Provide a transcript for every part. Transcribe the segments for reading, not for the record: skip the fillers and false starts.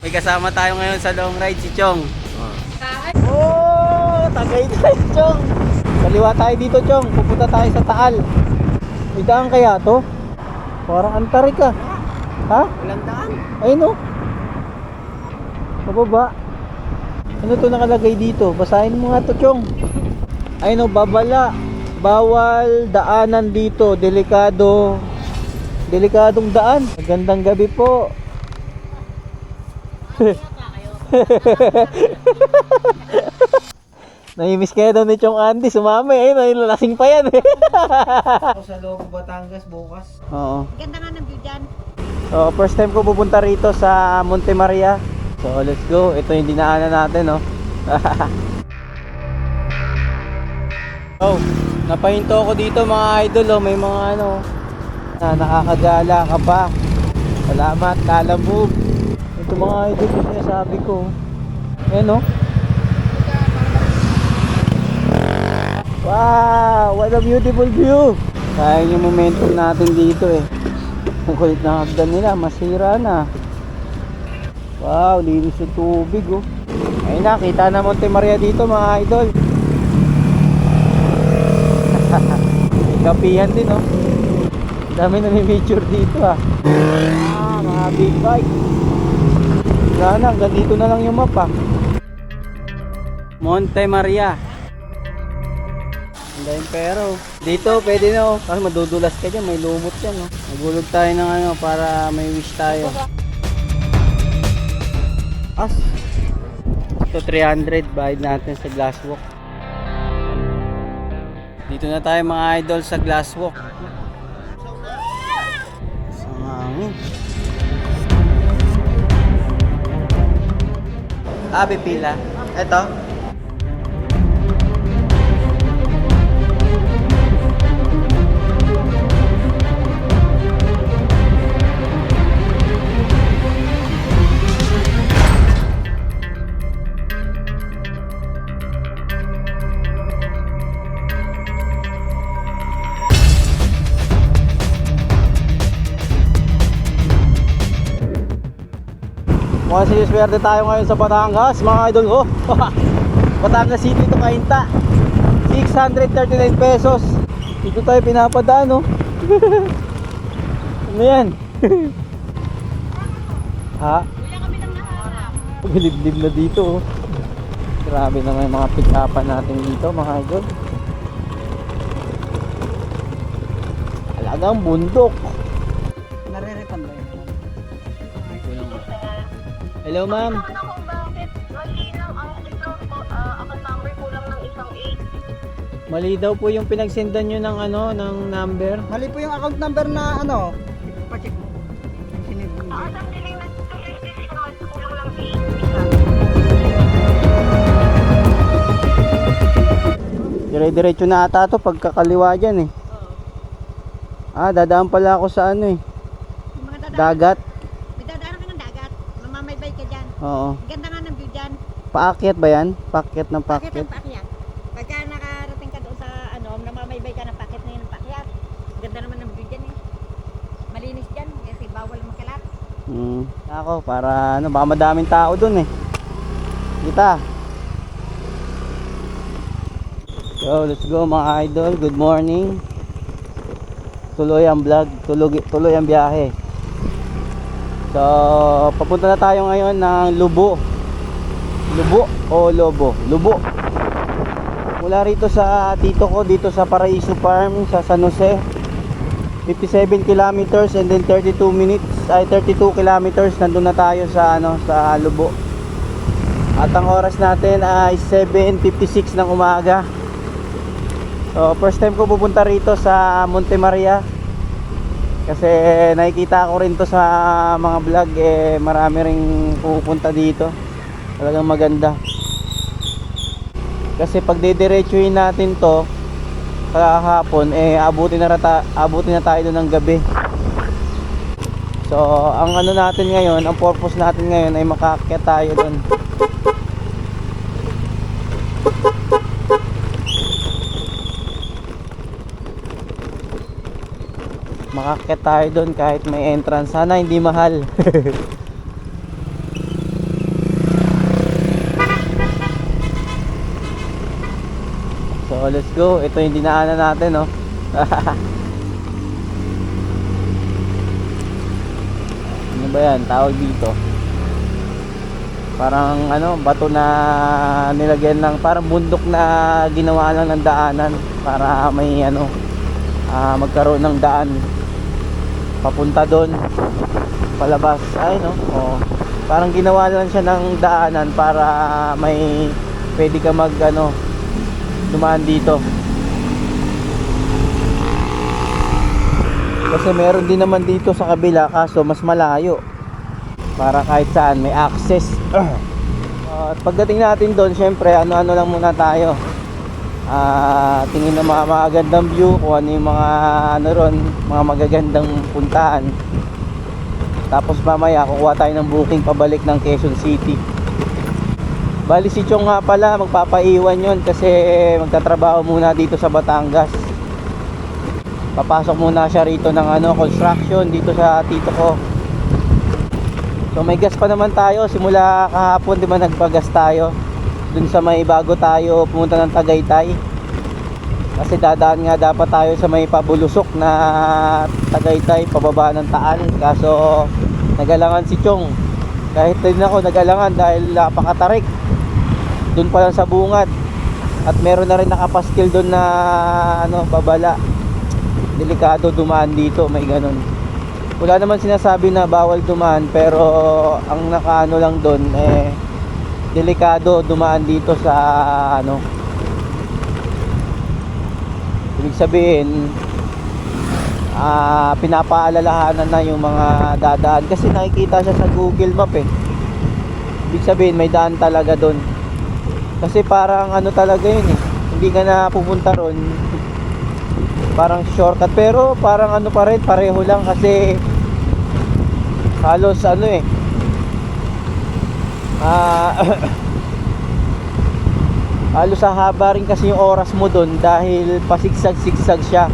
May kasama tayo ngayon sa long ride, si Chong. Oh, Tagaytay, Chong. Kaliwa tayo dito, Chong. Pupunta tayo sa Taal. May daan kaya to? Parang Antarika. Ha? Walang daan. Ayun, oh. Pababa. Ano to nakalagay dito? Basahin mo nga to, Chong. Ayun, oh, babala. Bawal daanan dito. Delikado. Delikadong daan. Magandang gabi po. Naimiss kaya daw ni Chong Andy. Sumami. Ayun, lalasing pa yan. Ako sa loob Batangas bukas. Oo. Ganda nga ng view dyan. So, first time ko pupunta rito sa Monte Maria. So, let's go. Ito yung dinaanan natin, no? Oh, napahinto ako dito mga idol, oh. May mga ano, na nakakagala ka pa. Salamat, Kala Move. Ito mga idol, yung sinasabi ko. Ayan, no? Wow, what a beautiful view. Sayang yung momentum natin dito, eh. Ang kulit na hagdan nila, masira na. Wow, linis yung tubig, oh. Ayun na, kita na Monte Maria dito mga idol. May kapihan din, oh. Dami na may picture dito, ah. Mga big bike. Wala na, hanggang dito na lang yung map, ah. Monte Maria. Ang dahil pero dito pwede na, oh. Kasi madudulas ka dyan, may lumot yan, oh. Nagulog tayo ng ano para may wish tayo. As ito 300 bayad natin sa glasswalk. Dito na tayo mga idol sa glasswalk. Sa hangin. Pila. Ito. Mukhang siniswerte tayo ngayon sa Batangas mga idol ko. Batangas City to Cainta, 639 pesos. Dito tayo pinapadaan, no? Ano yan? Ha? Wala kami nang naharap. Bilib-lib na dito, oh. Grabe naman yung mga pick-upan natin dito mga idol. Talagang bundok. Nare-refund ba yun? Hello ma'am. Sana kung bakit malinaw ang account number kulang ng isang 8. Mali daw po yung pinagsendan nyo ng ano, ng number. Mali po yung account number na ano. Pa-check mo. Sinid mo. Ang diling na 256 naman kulang lang 8. Dire-diretso na ata to pagkakaliwa dyan, eh. Ah, dadaan pala ako sa ano, eh. Yung mga Dagat. May dadaan ka ng dagat. Mamamaybay ka dyan. Oo. Ganda nga ng view dyan. Paakyat ba yan? Paakyat ng Pakit paakyat. ang paakyat. Pagka nakarating ka doon sa ano, namamaybay ka ng paakyat na yun ng paakyat. Ganda naman ng view dyan, eh. Malinis dyan kasi bawal makalat. Ako, para ano, baka madaming tao dun, eh. Kita. So, let's go mga idol. Good morning. Tuloy ang vlog, tuloy ang biyahe. So, papunta na tayo ngayon ng Lubo. Lubo o Lobo? Lubo. Mula rito sa tito ko, dito sa Paraiso Farm sa San Jose. 57 kilometers and then 32 minutes, ay 32 kilometers nandun na tayo sa ano, sa Lubo. At ang oras natin ay 7:56 ng umaga. So, first time ko pupunta rito sa Monte Maria. Kasi nakikita ko rin to sa mga vlog, eh marami ring pupunta dito. Talagang maganda. Kasi pag didiretsuhin natin to kahapon, eh abutin na tayo doon ng gabi. So, ang ano natin ngayon, ang purpose natin ngayon ay makaakyat tayo doon. Makaakyat tayo doon kahit may entrance. Sana hindi mahal. So let's go. Ito yung dinaanan natin, no. Ano ba yan? Tawag dito. Parang ano, bato na nilagyan ng parang bundok na ginawa lang ng daanan para may ano, magkaroon ng daan papunta doon palabas. Ay no. Oh. Parang ginawa lang siya ng daanan para may pwede ka mag ano, dumaan dito. Kasi meron din naman dito sa kabila kaso mas malayo. Para kahit saan may access. At pagdating natin doon, syempre ano-ano lang muna tayo. Tingin ng mga magagandang view, kung ano yung mga ano ron, mga magagandang puntahan. Tapos mamaya kukuha tayo ng booking pabalik ng Quezon City. Bali si Chong nga pala, magpapaiwan yon kasi magtatrabaho muna dito sa Batangas. Papasok muna siya rito ng ano, construction dito sa tito ko. So may gas pa naman tayo, simula kahapon di ba nagpagas tayo dun sa may bago tayo pumunta ng Tagaytay. Kasi dadaan nga dapat tayo sa may pabulusok na Tagaytay pababa ng Taal. Kaso nagalangan si Chong. Kahit din ako nagalangan dahil napakatarik dun pa lang sa bungad. At meron na rin nakapaskil dun na ano, babala. Delikado dumaan dito, may ganun. Wala naman sinasabi na bawal dumaan, pero ang nakaano lang doon delikado dumaan dito sa ano. Ibig sabihin pinapaalalahanan na yung mga dadaan kasi nakikita siya sa Google Map eh. Ibig sabihin may daan talaga doon. Kasi parang ano talaga yun eh. Hindi ka na pupunta ron. Parang shortcut pero parang ano pa rin, pareho lang kasi halos ano eh halos sa haba rin kasi yung oras mo doon dahil pasigsag-sigsag siya.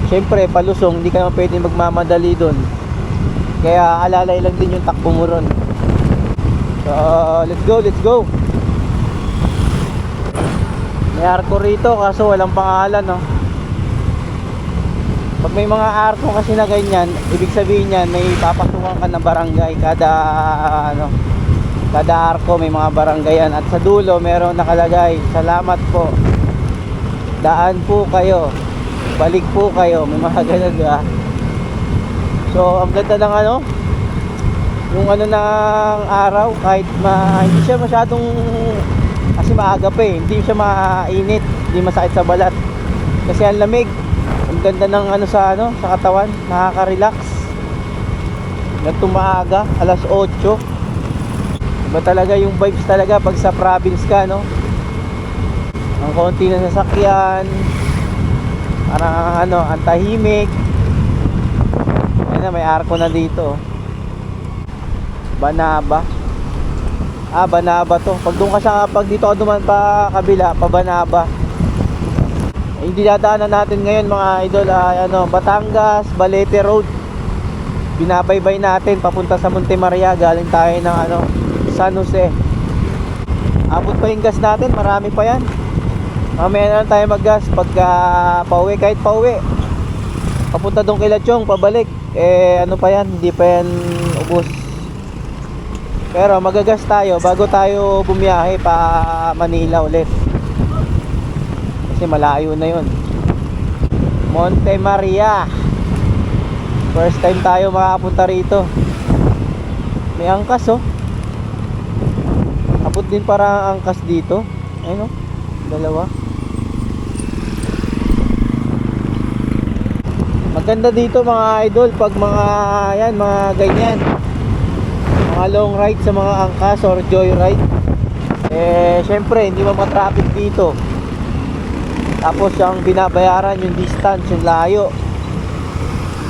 Syempre palusong, hindi ka naman pwede magmamadali doon, kaya alalay lang din yung takbo mo ron. So let's go. May arko rito kaso walang pangalan, no. Pag may mga arko kasi na ganyan, ibig sabihin yan may papasukan ka ng barangay kada ano, kada arko may mga barangayan at sa dulo meron nakalagay salamat po, daan po kayo, balik po kayo, may mga ganun, diba? So ang ganda ng ano, yung ano ng araw, kahit hindi siya masyadong kasi maaga pa eh, hindi siya mainit, hindi masakit sa balat kasi ang lamig. Ang ganda ng ano sa katawan, nakaka-relax. Nagtumaaga, alas 8. Iba talaga yung vibes talaga pag sa province ka, no? Ang konti na sasakyan. Parang ano, ang tahimik. Ayun na, may arko na dito. Banaba. Banaba to. Pag doon ka sa, pag dito ka duman pa kabila, pa Banaba. Yung dinadaanan natin ngayon mga idol ay Batangas, Balete Road. Binabaybay natin papunta sa Monte Maria, galing tayo ng San Jose. Abot pa yung gas natin, marami pa yan. Mamaya na lang tayo maggas pagka pauwi, kahit pauwi papunta doon kay Lachong, pabalik ano pa yan, hindi pa yan ubos. Pero magagas tayo bago tayo bumiyahe pa Manila ulit. Kasi malayo na yun. Monte Maria. First time tayo makapunta rito. May angkas oh. Abot din para angkas dito. Ayun oh, dalawa. Maganda dito mga idol pag mga yan, mga ganyan, mga long ride sa mga angkas or joyride. Syempre hindi ma-traffic dito. Tapos ang binabayaran yung distance, yung layo.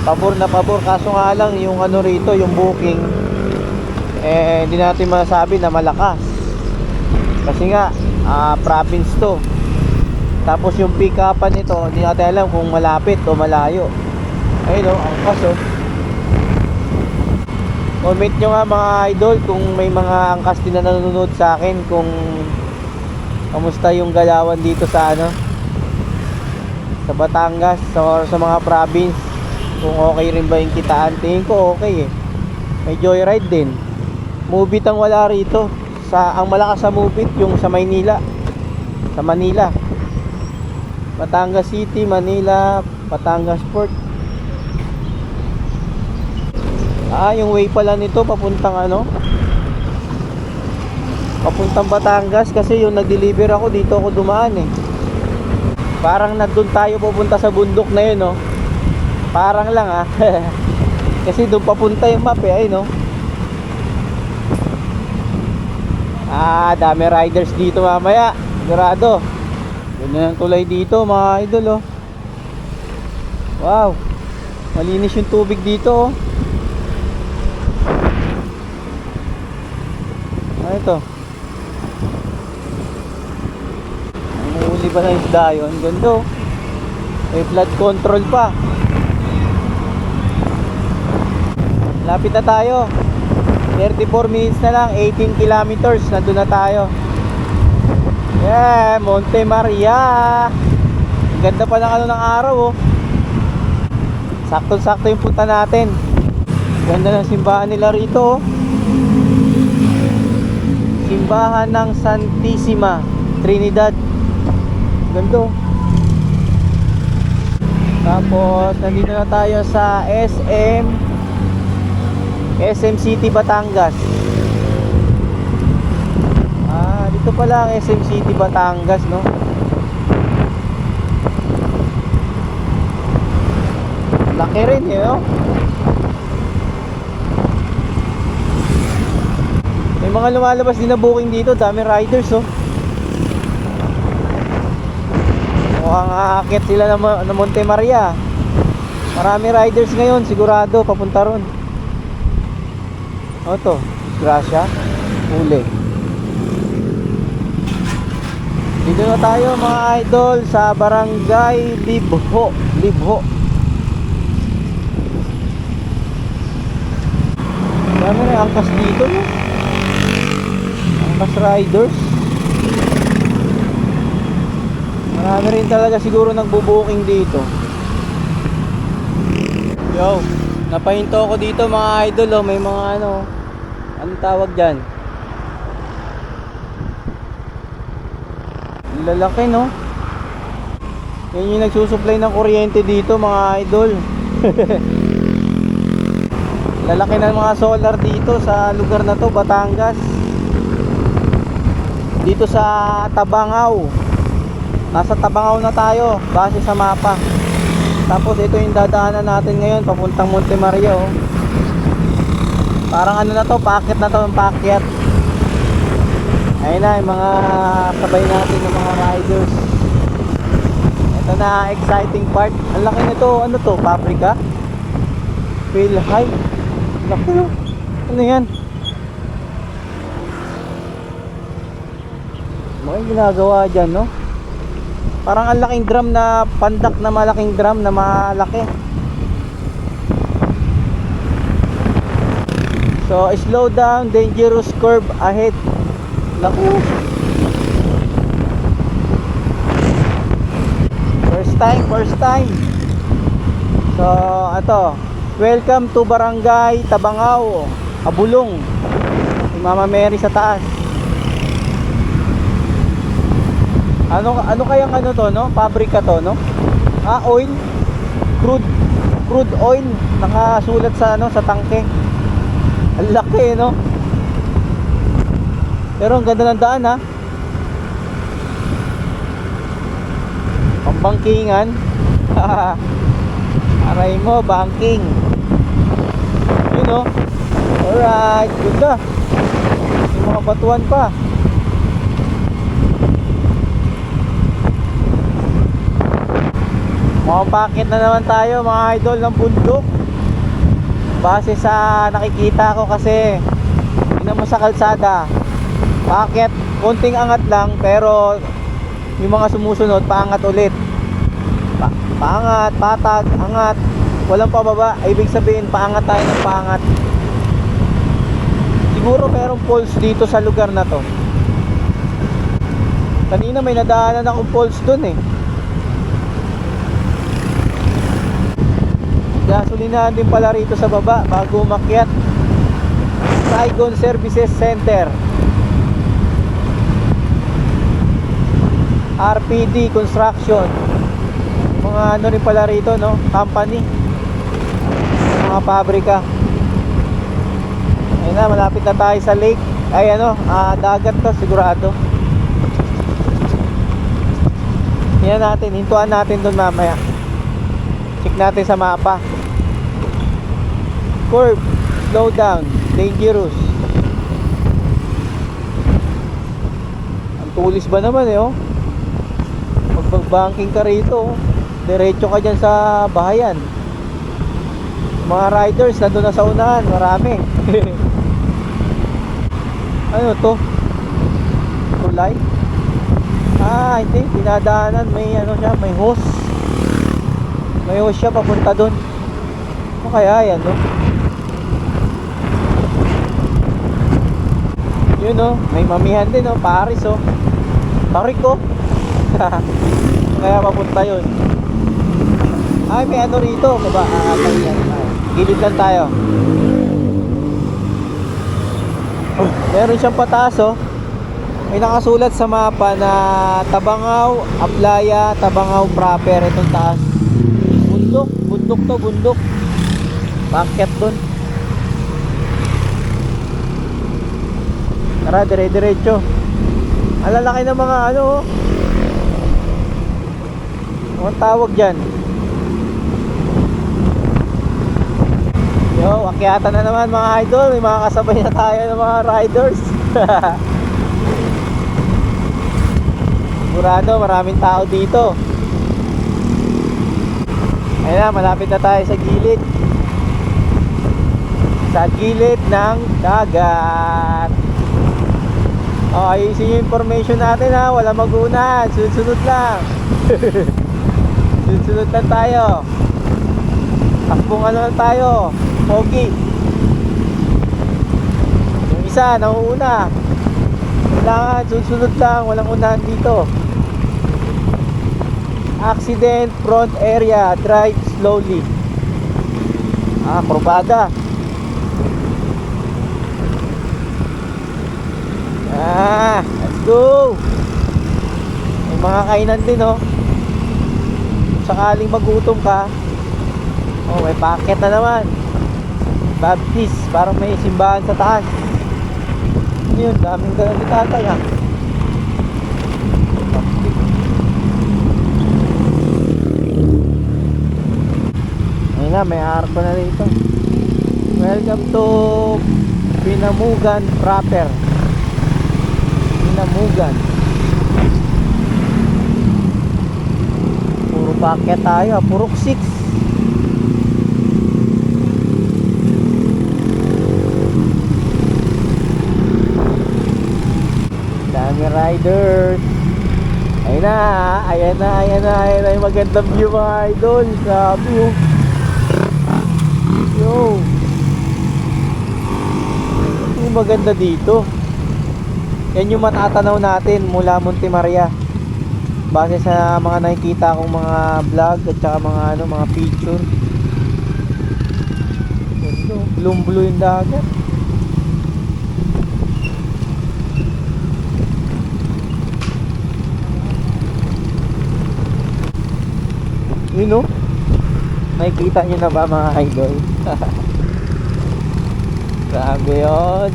Pabor na pabor, kaso nga lang yung rito, yung booking hindi natin masabi na malakas. Kasi nga province to. Tapos yung pick upan nito, hindi natin alam kung malapit o malayo. Ayun ang angkas oh. Comment nyo nga mga idol kung may mga angkas din na nanonood sa akin, kung kamusta yung galawan dito sa sa Batangas or sa mga province, kung okay rin ba yung kitaan. Tingin ko okay eh. May joyride din. Movie ang wala rito. Ang malakas sa movie yung sa Maynila, sa Manila, Batangas City, Manila, Batangas Port. Yung way pala nito papuntang papuntang Batangas, kasi yung nag-deliver ako dito ako dumaan eh. Parang nandun tayo pupunta sa bundok na yun, no? Parang lang kasi doon papunta yung map eh, no? Dami riders dito mamaya, sigurado. Ganyan ang tulay dito mga idol, oh. Wow, malinis yung tubig dito, oh. Ito, umuuli pa ng isda yun. Ganda, oh. May flood control pa. Lapit na tayo, 34 minutes na lang, 18 kilometers, nandun na tayo. Yeah, Monte Maria. Ganda pa ng ng araw, oh. Sakto-sakto yung punta natin. Ganda ng simbahan nila rito, oh. Simbahan ng Santissima Trinidad. Ganda, oh. Tapos nandito na tayo sa SM City Batangas. Dito pala ang SM City Batangas, no? Laki rin, no? May mga lumalabas din na booking dito, dami riders, oh. Mukhang aakyat sila na Monte Maria. Marami riders ngayon, sigurado papunta ron. To, Gracia, uli. Dito na tayo mga idol sa Barangay Libho. Dami rin angkas dito, no? Angkas riders. Marami rin talaga siguro nagbo-booking dito. Yo, napahinto ako dito mga idol, oh. May mga anong tawag dyan? Lalaki, no? Yan yung nagsusupply ng kuryente dito mga idol. Lalaki ng mga solar dito sa lugar na to, Batangas. Dito sa Tabangaw. Nasa Tabangaw na tayo base sa mapa. Tapos ito yung dadaanan natin ngayon papuntang Monte Maria, oh. Parang na to, paakyat na to, paakyat. Ayun na yung mga sabay natin ng mga riders. Ito na exciting part. Ang laki nito, ano to, paprika? Feel high. Laki, oh. Ano yan? Mga ginagawa dyan, no? Parang ang laking drum na pandak na malaking drum na malaki. So slow down, dangerous curve ahead. Naku, first time. So ito, welcome to Barangay Tabangaw, Abulong. Si Mama Mary sa taas. Ano kayang to, no? Pabrika to, no? Oil, crude oil, nakasulat sa sa tangke. Ang laki, no? Pero ang ganda ng daan, ha? Pambangkingan. Aray mo, banking. Yun, no? Alright, ganda. May mga batuan pa. Makapakit na naman tayo mga idol ng bundok. Base sa nakikita ko kasi tingnan mo sa kalsada, pakit, konting angat lang, pero yung mga sumusunod paangat ulit. Paangat, patag, angat, walang pababa. Ibig sabihin paangat tayo ng paangat. Siguro merong falls dito sa lugar na to. Kanina may nadaanan akong falls dun, eh. Gasolinahan din pala rito sa baba bago umakyat. Saigon Services Center, RPD Construction. Mga ano rin pala rito, no? Company, mga pabrika. Ayun na, malapit na tayo sa lake. Ay ano, dagat to sigurado. Yan natin, hintuan natin doon mamaya. Check natin sa mapa. Curve, slow down, dangerous. Ang tulis ba naman eh, oh. Pag-banking ka rito, oh, diretso ka dyan sa bahayan. Mga riders nandun na sa unahan, marami. Ano to? Tulay? Hindi, dinadaanan, may ano siya, may hose. May hose siya papunta dun. Ano kaya yan, no? Yun, no? May mamihan din, no? Paris, oh. Tarik, oh. Kaya papunta yun. Ay, may ano rito. Baba, gilid lang tayo. Meron siyang pataas, oh. May nakasulat sa mapa na Tabangaw, Aplaya, Tabangaw proper. Itong taas. Bundok, bundok to, bundok. Paket dun. Tara, dire-diretso. Ang lalaki ng mga ano, oh. Anong tawag dyan? Yo, akyatan na naman mga idol. May mga kasabay na tayo ng mga riders. Sigurado maraming tao dito. Ayun na, malapit na tayo sa gilid. Sa gilid ng dagat. Ayusin yung information natin, ha. Wala mag-unahan. Sunod-sunod lang. Sunod-sunod lang tayo. Takbong ano lang tayo. Pogi. Yung isa, nauuna. Kailangan, sunod-sunod lang. Walang unahan dito. Accident front area. Drive slowly. Kurbada. Let's go. May mga kainan din, oh. Kung sakaling magutom ka, oh, may packet na naman. Baptist, parang may simbahan sa taas. Yun, daming ganun ni tatay, ha. Ayun na, may arko na rito. Welcome to Pinamugan proper. Pinamugan. Puro packet tayo, purok 6. Dami riders. Ayun na, ayan na, ayan na, ayan na yung magandang view mga idol. Grabe, oh. Yo. Yung maganda dito. Yan yung matatanaw natin mula Monte Maria. Base sa mga nakikita kong mga vlog at saka mga ano, mga picture. Blue yung dagat. Yun, no? Nakikita nyo na ba mga idol? Grabe yun.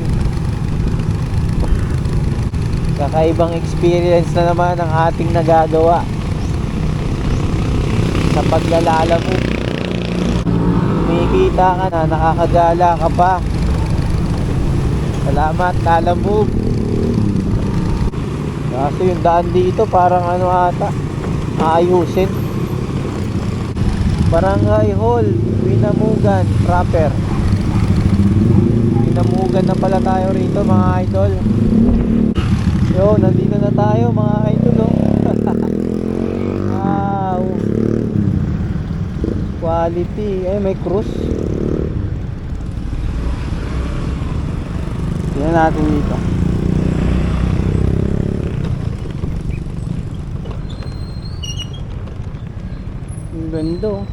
Kakaibang experience na naman ang ating nagagawa sa paglalala mo. Kumikita ka na, nakakagala ka pa. Salamat, Lala Move. Kaso yung daan dito parang ano ata, aayusin. Barangay Hall, Pinamugan proper. Pinamugan na pala tayo rito mga idol. Yo, nandito na tayo mga idol, oh. Wow. Quality. May cruise. Tingnan natin dito. Ang ganda, oh.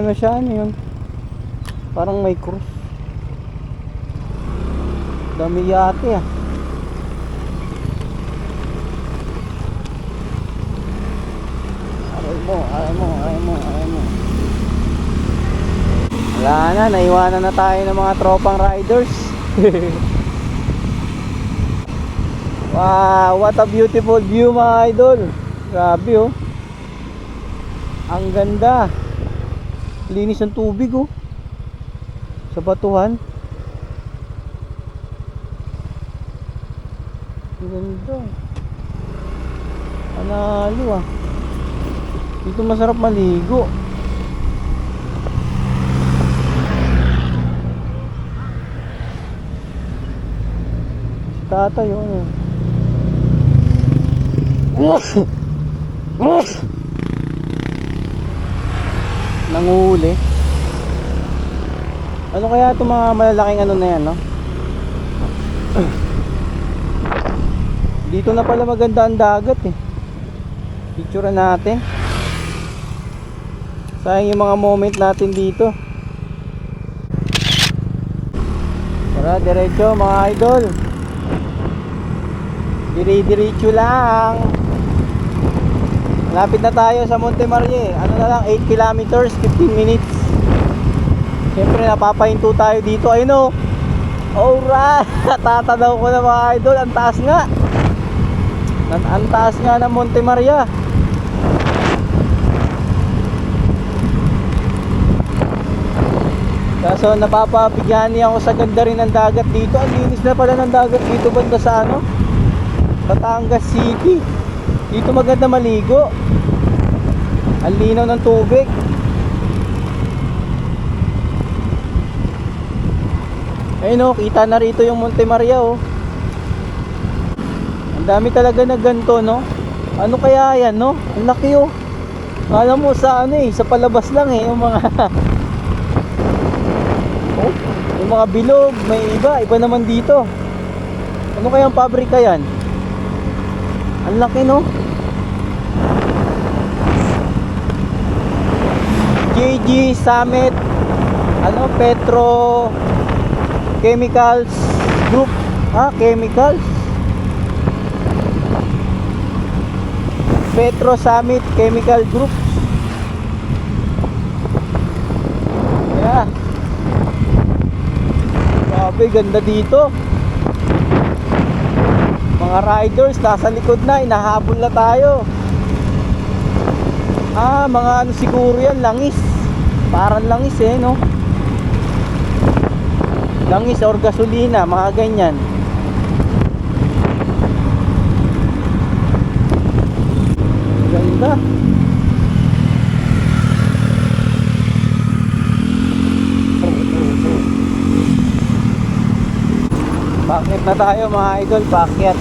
ano siya, ano yun? Parang may cross. Dami yate ah. Aray mo. Wala na, naiwanan na tayo ng mga tropang riders. Wow, what a beautiful view mga idol. Grabe oh. Ang ganda. Linis ng tubig oh. Sa batuhan. Ang ganda. Panalo ah. Dito masarap maligo. Si tatay oh. Nanguhuli. Ano kaya itong mga malalaking ano na yan, no? Dito na pala maganda ang dagat eh. Picture natin. Sayang yung mga moment natin dito. Tara, diretso mga idol. Dire-diretso lang. Malapit na tayo sa Monte Marie. Ano na lang, 8 kilometers, 15 minutes. Siyempre napapahinto tayo dito. Ayun o. Alright. Tatanaw ko na mga idol. Ang taas nga. Ang taas nga ng Monte Maria. Kaso napapabigyani ako sa ganda rin ng dagat dito. Ang linis na pala ng dagat dito banda sa ano, Batangas City. Dito maganda maligo. Ang linaw ng tubig. Ayun oh, kita na rito yung Monte Maria oh. Ang dami talaga na ganito no. Ano kaya yan no? Ang laki oh. Kala mo sa ano eh, sa palabas lang eh yung mga oh, yung mga bilog, may iba naman dito. Ano kayang pabrika yan? Ang laki no. JG Summit ano, Petro Chemicals Group. Chemicals. Petro Summit Chemical Group. Yeah. Grabe, ganda dito. Mga riders nasa likod na, inahabol na tayo. Mga ano siguro yan, langis. Parang langis eh, no? Langis or gasolina, mga ganyan. Ganda. Paakyat na tayo mga idol, paakyat.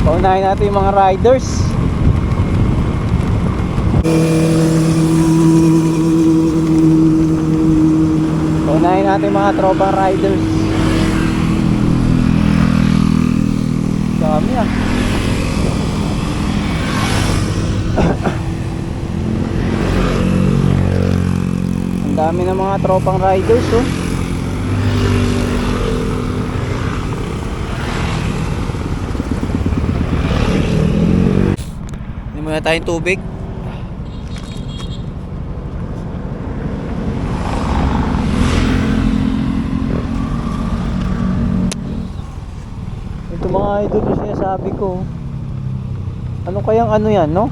Paunahin natin yung mga riders. Paunahin natin yung mga tropang riders. Dami ah. Ang dami ng mga tropang riders oh. Hindi muna tayong tubig. Ito mga idol yung sinasabi ko. Ano kayang ano yan no?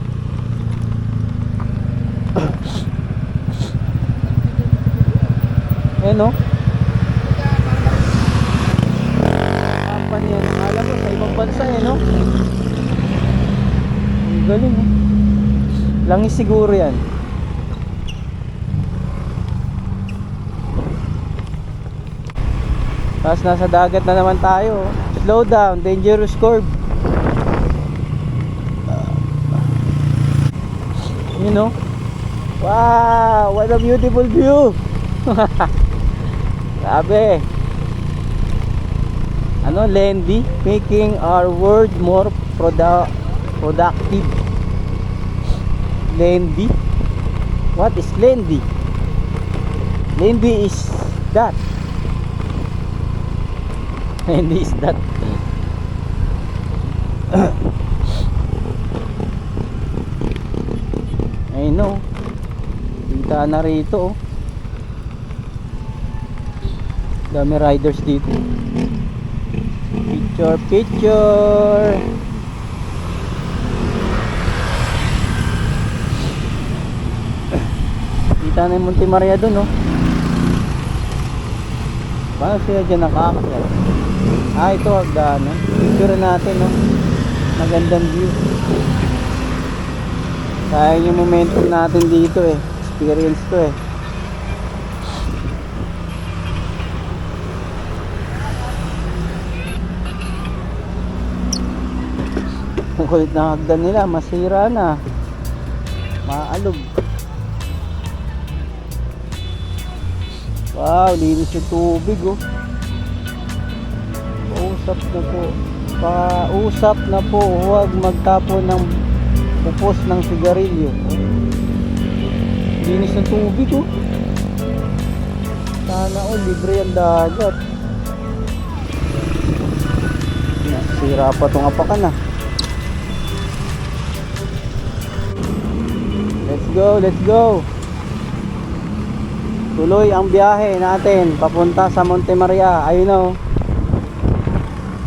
Ayan no? Kapan yan. Alam mo sa ibang bansa eh no? Ang galing eh. Langis siguro yan. Tapos nasa dagat na naman tayo. Slow down, dangerous curve. You know? Wow, what a beautiful view. Grabe. Ano, Lendy, making our world more productive. Lendi? What is Lendi? Lendi is that. Lendi is that. I know. Kita na rito, oh. Dami riders dito. Picture, picture. Kita na yung Monte Maria dun, oh. Paano sila dyan nakakakyat? Ito hagdanan. Picture natin, oh. Magandang view. Sayang yung momentum natin dito, eh. Experience to, eh. Ang kulit na hagdan nila, masira na. Maalog. Wow, linis yung tubig, oh. Pausap na po. Pausap na po. Huwag magtapon ng pupos ng sigarilyo. Linis ng tubig, oh. Sana, oh, libre ang dagat. Sira pa itong apakan, ah. Let's go, let's go. Tuloy ang biyahe natin papunta sa Monte Maria. Ayun na, oh.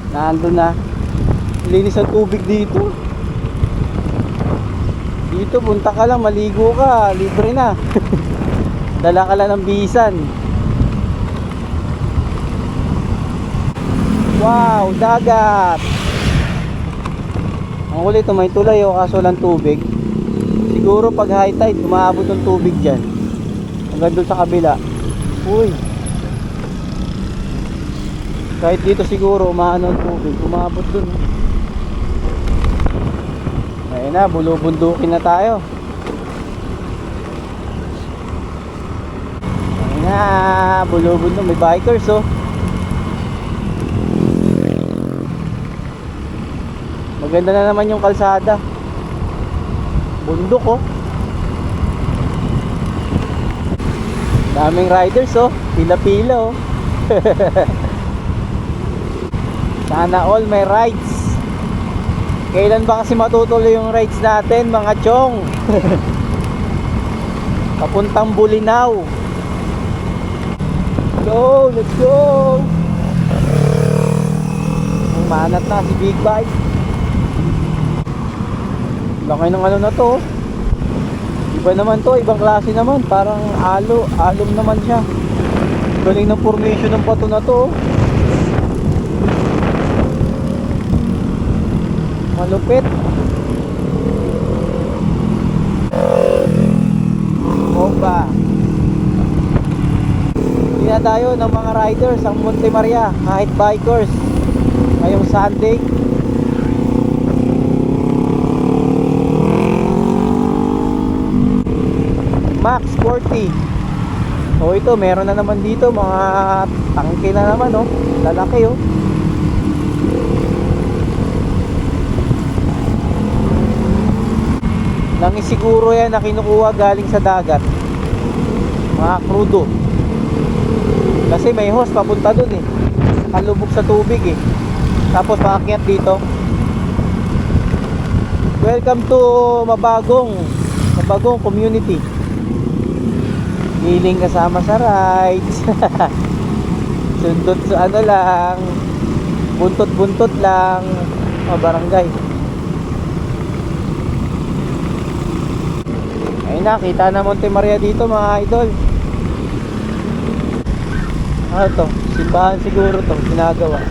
Nandun na. Linis ang tubig dito. Dito punta ka lang, maligo ka, libre na. Dala ka lang ng bisan. Wow, dagat. Ang kulit, may tulay, oh, kaso lang tubig. Siguro pag high tide, umaabot ng tubig dyan hanggang doon sa kabila. Uy, kahit dito siguro umaano ang tubig, umabot doon. Ayun na, bulubundukin na tayo. Ayun na, bulubundok. May bikers, oh. Maganda na naman yung kalsada. Bundok, oh. Daming riders, oh. Pila-pila, oh. Sana all may rides. Kailan ba kasi matutuloy yung rides natin, mga chong? Papuntang Bulinaw. Go, let's go. Umanat na si Big Bike. Laki ng ano na to. Iba naman to, ibang klase naman. Parang alum naman siya. Galing ng formation ng bato na to. Malupit. Bomba. Hindi na tayo ng mga riders ang Monte Maria, kahit bikers ngayong Sunday. Max 40. So ito, meron na naman dito mga tangke na naman, oh. Lalaki, oh. Langis siguro yan na kinukuha galing sa dagat. Mga krudo. Kasi may hose papunta dun, eh. Kalubog sa tubig, eh. Tapos paakyat dito. Welcome to Mabagong community. Feeling kasama sa rides. Sundot sa ano lang, buntot-buntot lang, barangay. Ayun na, kita na Monte Maria dito, mga idol. Ano to? Simbahan siguro to, ginagawa.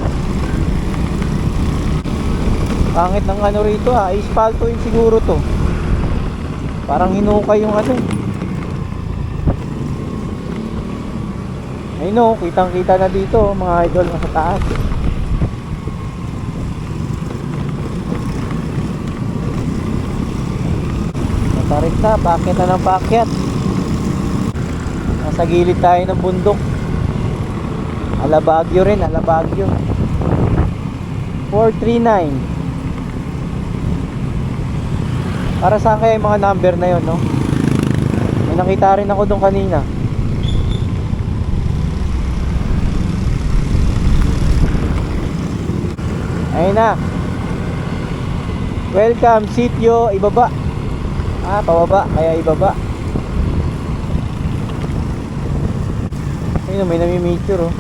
Pangit ng ano rito, ah. Ispalto yun siguro to. Parang hinukay yung ano. Ayun, no, kitang-kita na dito, mga idol, nasa taas. Matarik na, pakyat na ng pakyat. Nasa gilid tayo ng bundok. Alabagyo rin, Alabagyo. 439. Para saan kaya yung mga number na yon, no? May nakita rin ako doon kanina. Ayun na. Welcome, sitio, ibaba. Pababa, kaya ibaba. Ayun, may nami-meter, oh.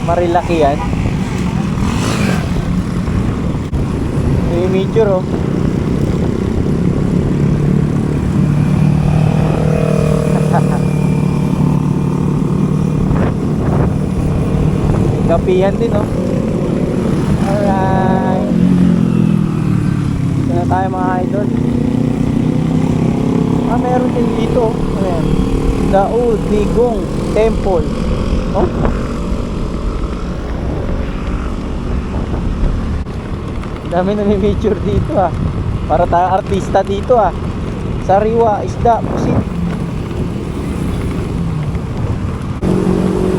Marilaki yan. Nami-meter, oh. Gapihan din, oh. Alright. Ito na tayo mga idol. Meron din dito. Ayan. Daud Digong Temple. Oh. Dami na may picture dito, ah. Para tayo artista dito, ah. Sariwa, isda, pusit.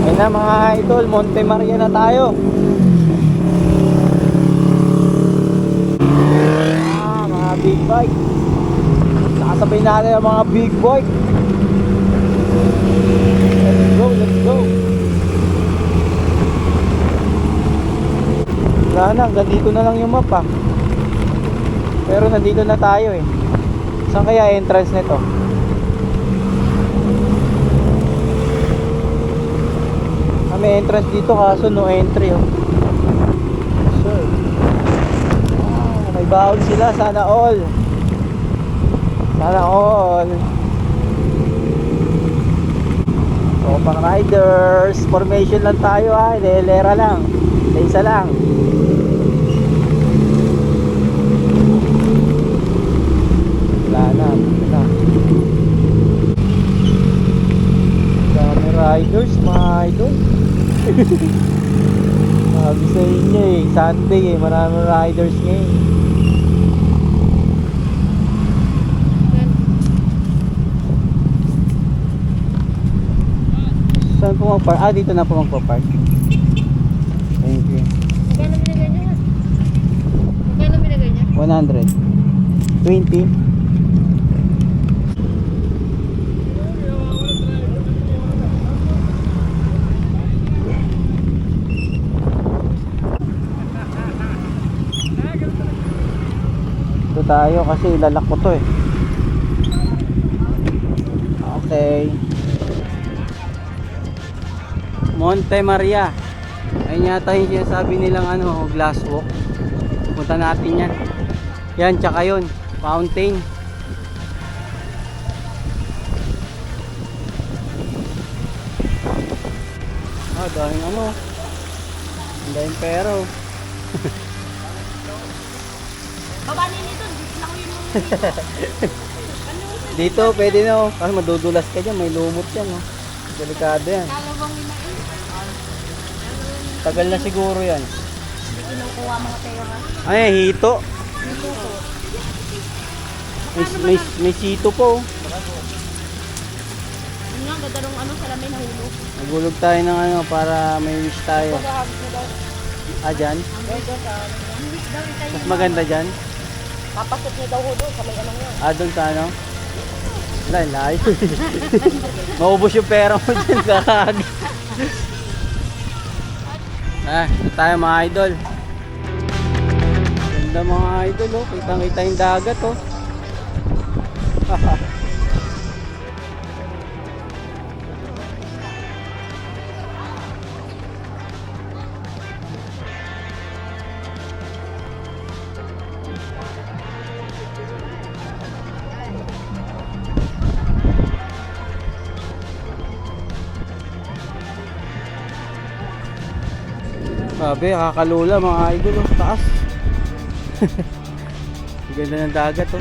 Ayan na mga idol, Monte Maria na tayo. Mga big bike. Nakasabay natin ang mga big bike. Let's go, let's go. Wala na, hanggang dito na lang yung map, ah. Pero nandito na tayo, eh. Saan kaya entrance nito? May entrance dito kaso no entry, oh. Sure. May baon sila, sana all. Sana all. So pang riders, formation lang tayo, ah. Lelera lang. Isa lang. Wala na. Dami riders, mga idol. Sabi sa inyo, eh, Sunday, eh, maraming riders ngayon. Saan po mag-park? Dito na po magpa-park. Thank you. Magkano binigay niya? Magkano binigay niya? 100. 20. Ito tayo kasi lalak ko to, eh. Okay. Monte Maria. Ayun yata yung sinasabi nilang ano, glass walk. Punta natin yan. Yan, tsaka yun, fountain. Daming ano, daming pero. Baba nito, dito lang yun. Dito pwede na, oh. Kasi madudulas ka dyan, may lumot yan, oh. Delikado yan. Kalawang yun na yun. Tagal na siguro yan. Hindi kinukuha mga pera. Ay, hito. Dito ko. May sito po. Yun nga, ganda nung ano, salamin na hulog. Nagulog tayo ng ano para may wish tayo. Dyan? Mas maganda dyan? Papasok niya daw hulog sa may anong yun. Doon sa ano? Layo. Maubos yung pera mo dyan, kakag. Ito tayo mga idol. Ganda mga idol, oh. Kitang-kita yung dagat, oh. Sabi, kakalula mga idol, oh. Taas. Ganda ng dagat, oh.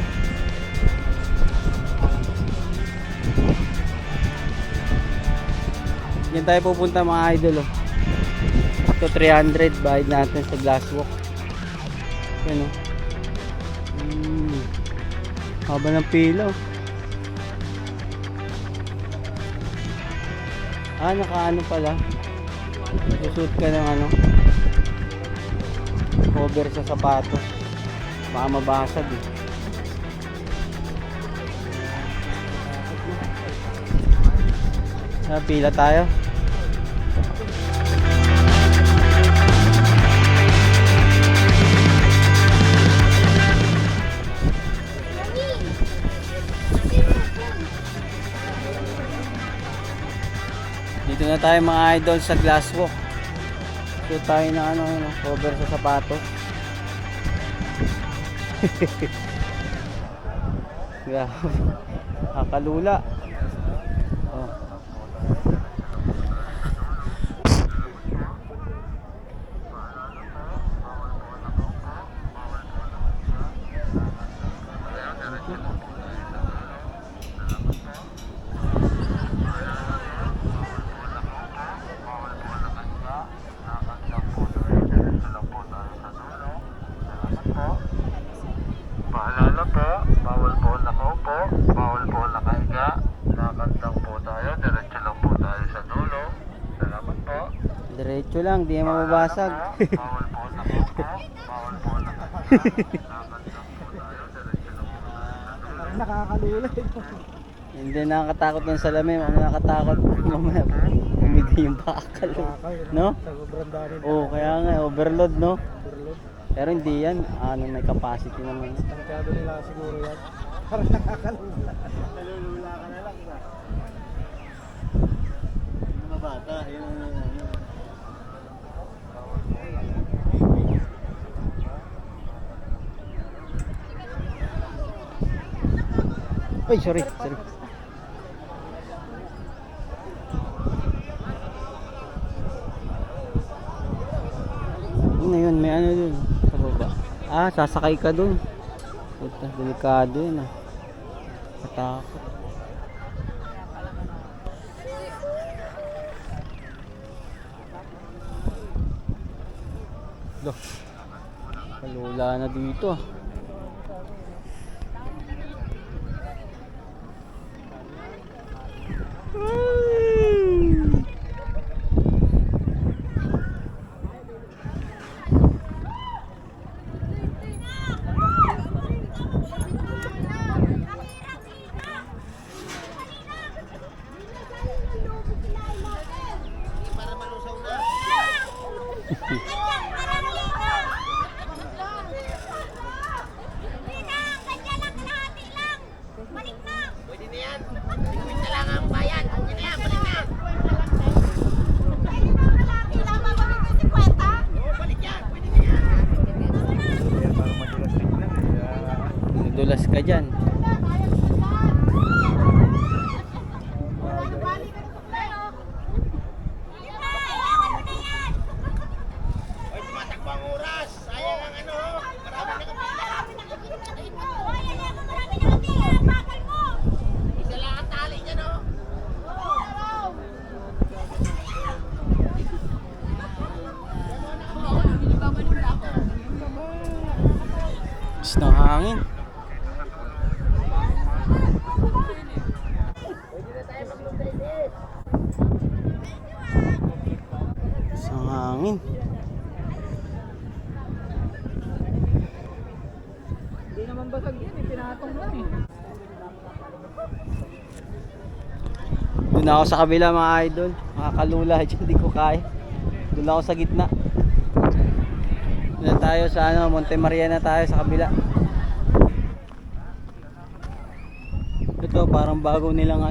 Yan tayo pupunta mga idol, oh. Ito 300 bayad natin sa glass walk. Yan, oh. Haba ng pila, oh. Nakaano pala. Susut ka ng ano. cover sa sapatos. Baka mabasag eh. Pila tayo. Dito na tayo mga idol sa glass walk. So tayo na cover sa sapatos. Grabe. Kakalula. Oh. Paalala po, bawal po nakaupo, bawal po nakahiga, lakad lang po tayo, diretso lang po tayo sa dulo. Salamat po. Diretso lang, di na mababasag. Bawal po nakaupo, bawal po nakahiga, lakad lang po tayo, diretso lang po tayo sa dulo. Parang nakakalula eh. Hindi nakakatakot ng salamin, mga nakatakot mamaya bumigay yung bakal. No? Sa sobrang dami na. Oo, kaya nga overload, no? Overload. Pero hindi yan, may capacity naman. Tangkado nila siguro yan. Parang nakakalula. Nalulula ka na lang ba? Mga bata, yun. Ay, sorry. Ano yun, may ano dun sa baba. Sasakay ka dun. Puta, delikado yun Matakot. Loh, kalula na dito dulas ka dyan. Gusto ng hangin. Gusto ng hangin. Hindi naman basag yan eh. Pinatong lang eh. Doon ako sa kabila mga idol. Makakalula dyan, hindi ko kaya. Doon ako sa gitna. Doon na tayo sa Monte Maria na tayo sa kabila. Ito parang bago nilang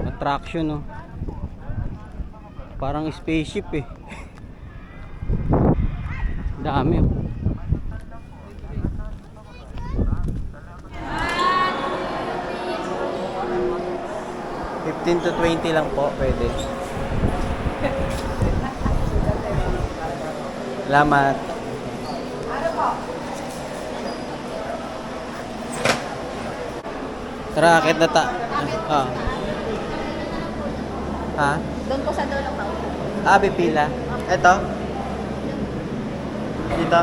attraction Parang spaceship eh. Dami 15 to 20 lang po, pwede. Salamat. Tara, akit na Ha? Doon po sa dulo pa. Pipila. Ito? Dito?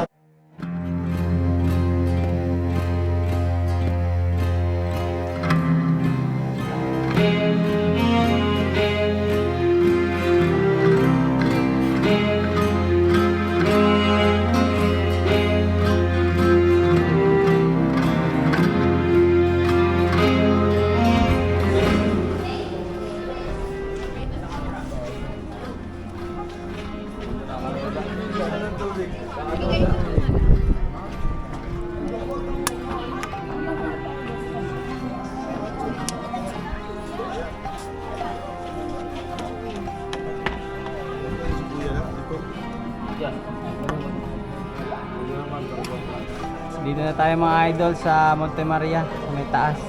Dito na tayo mga idol sa Monte Maria, sa may taas.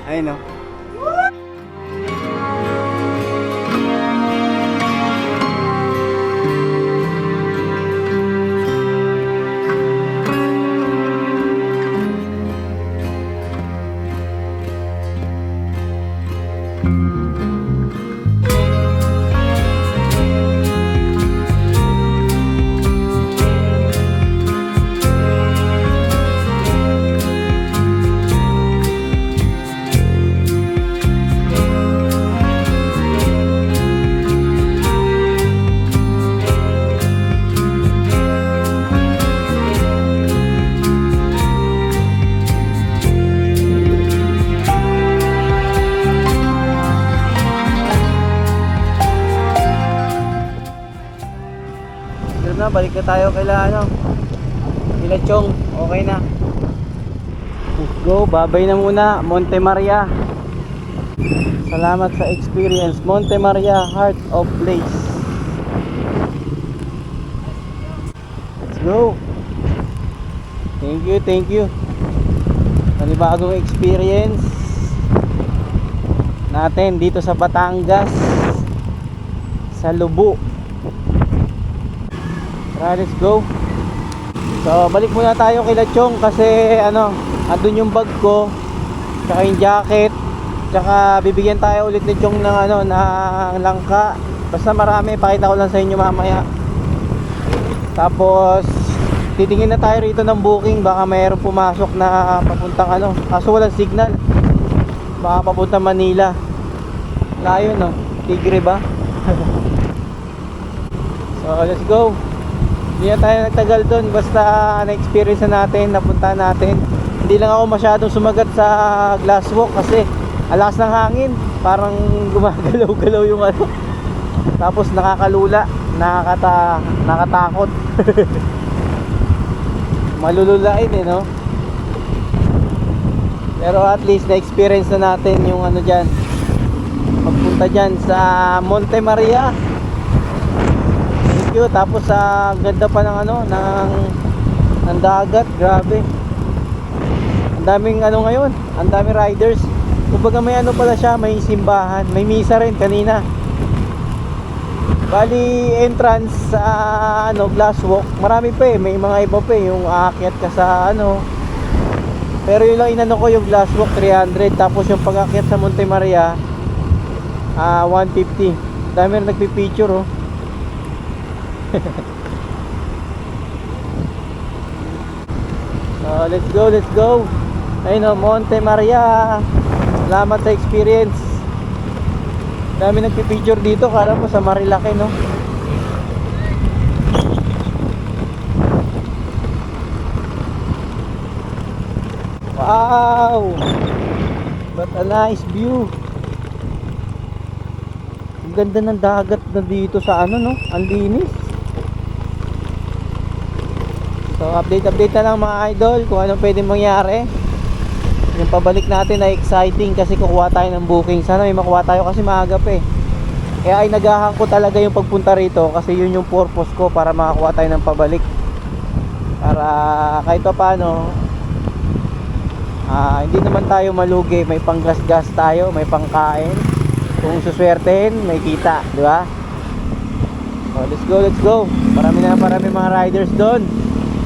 Ayun, no? Na, balik na tayo kaila kila Chong. Okay na, let's go. Babay na muna Monte Maria. Salamat sa experience Monte Maria, heart of place. Let's go. Thank you panibagong experience natin dito sa Batangas, sa Lubu. Let's go. So balik muna tayo kay Chong kasi andun yung bag ko, tsaka yung jacket, tsaka bibigyan tayo ulit ni Chong ng ng langka. Basta marami, pakita ko lang sa inyo mamaya. Tapos titingin na tayo rito ng booking, baka mayroong pumasok na papuntang kaso walang signal, baka papuntang Manila. Layo, no? Tigre ba? So let's go. Hindi na tayo nagtagal doon, basta na-experience na natin, napunta natin. Hindi lang ako masyadong sumagat sa glass walk kasi alas ng hangin, parang gumagalaw-galaw yung tapos nakakalula, nakatakot. Malululain no? Pero at least na-experience na natin yung dyan, magpunta dyan sa Monte Maria. Tapos sa ganda pa ng ng dagat, grabe. Ang daming ngayon, ang daming riders. Kumbaga may pala siya, may simbahan, may misa rin kanina. Bali entrance sa glass walk, marami pa may mga iba pa yung aakyat ka sa Pero yun lang ko yung glass walk 300, tapos yung pag-aakyat sa Monte Maria 150. Dami rin nagpi-picture So let's go. Ayun Monte Maria. Salamat sa experience. Dami nagpi-picture dito, kala mo sa Marilaki, no? Wow! What a nice view. Ang ganda ng dagat na dito sa no? Ang linis. So update na lang mga idol kung anong pwedeng mangyari. Yung pabalik natin ay exciting kasi kukuha tayo ng booking. Sana may makuha tayo kasi maaga pa Kaya ay nagahan ko talaga yung pagpunta rito kasi yun yung purpose ko, para makakuha tayo ng pabalik. Para kahit pa paano hindi naman tayo malugi, may panggas-gas tayo, may pangkain. Kung suswertehin, may kita, di ba? So let's go. Marami mga riders doon.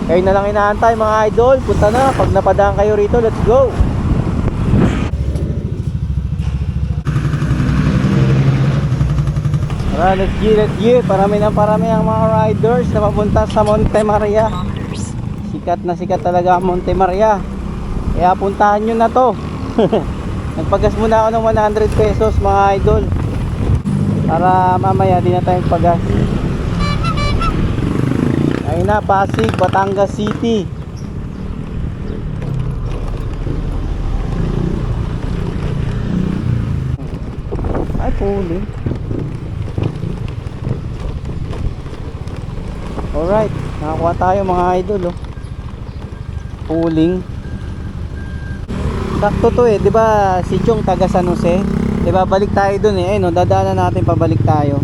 Kayo na lang inaantay mga idol. Punta na, pag napadaan kayo rito, let's go. Let's go. Parami ang mga riders na papunta sa Monte Maria. Sikat na sikat talaga ang Monte Maria. Kaya puntahan nyo na to. Nagpagas muna ako ng 100 pesos mga idol, para mamaya di na tayong pagas. Ayun na, Pasig, Batangas City. Ay, puli. Alright, nakakuha tayo mga idol Puling. Sakto to di ba si Chong taga San Jose? Di ba balik tayo dun dadaanan natin, pabalik tayo.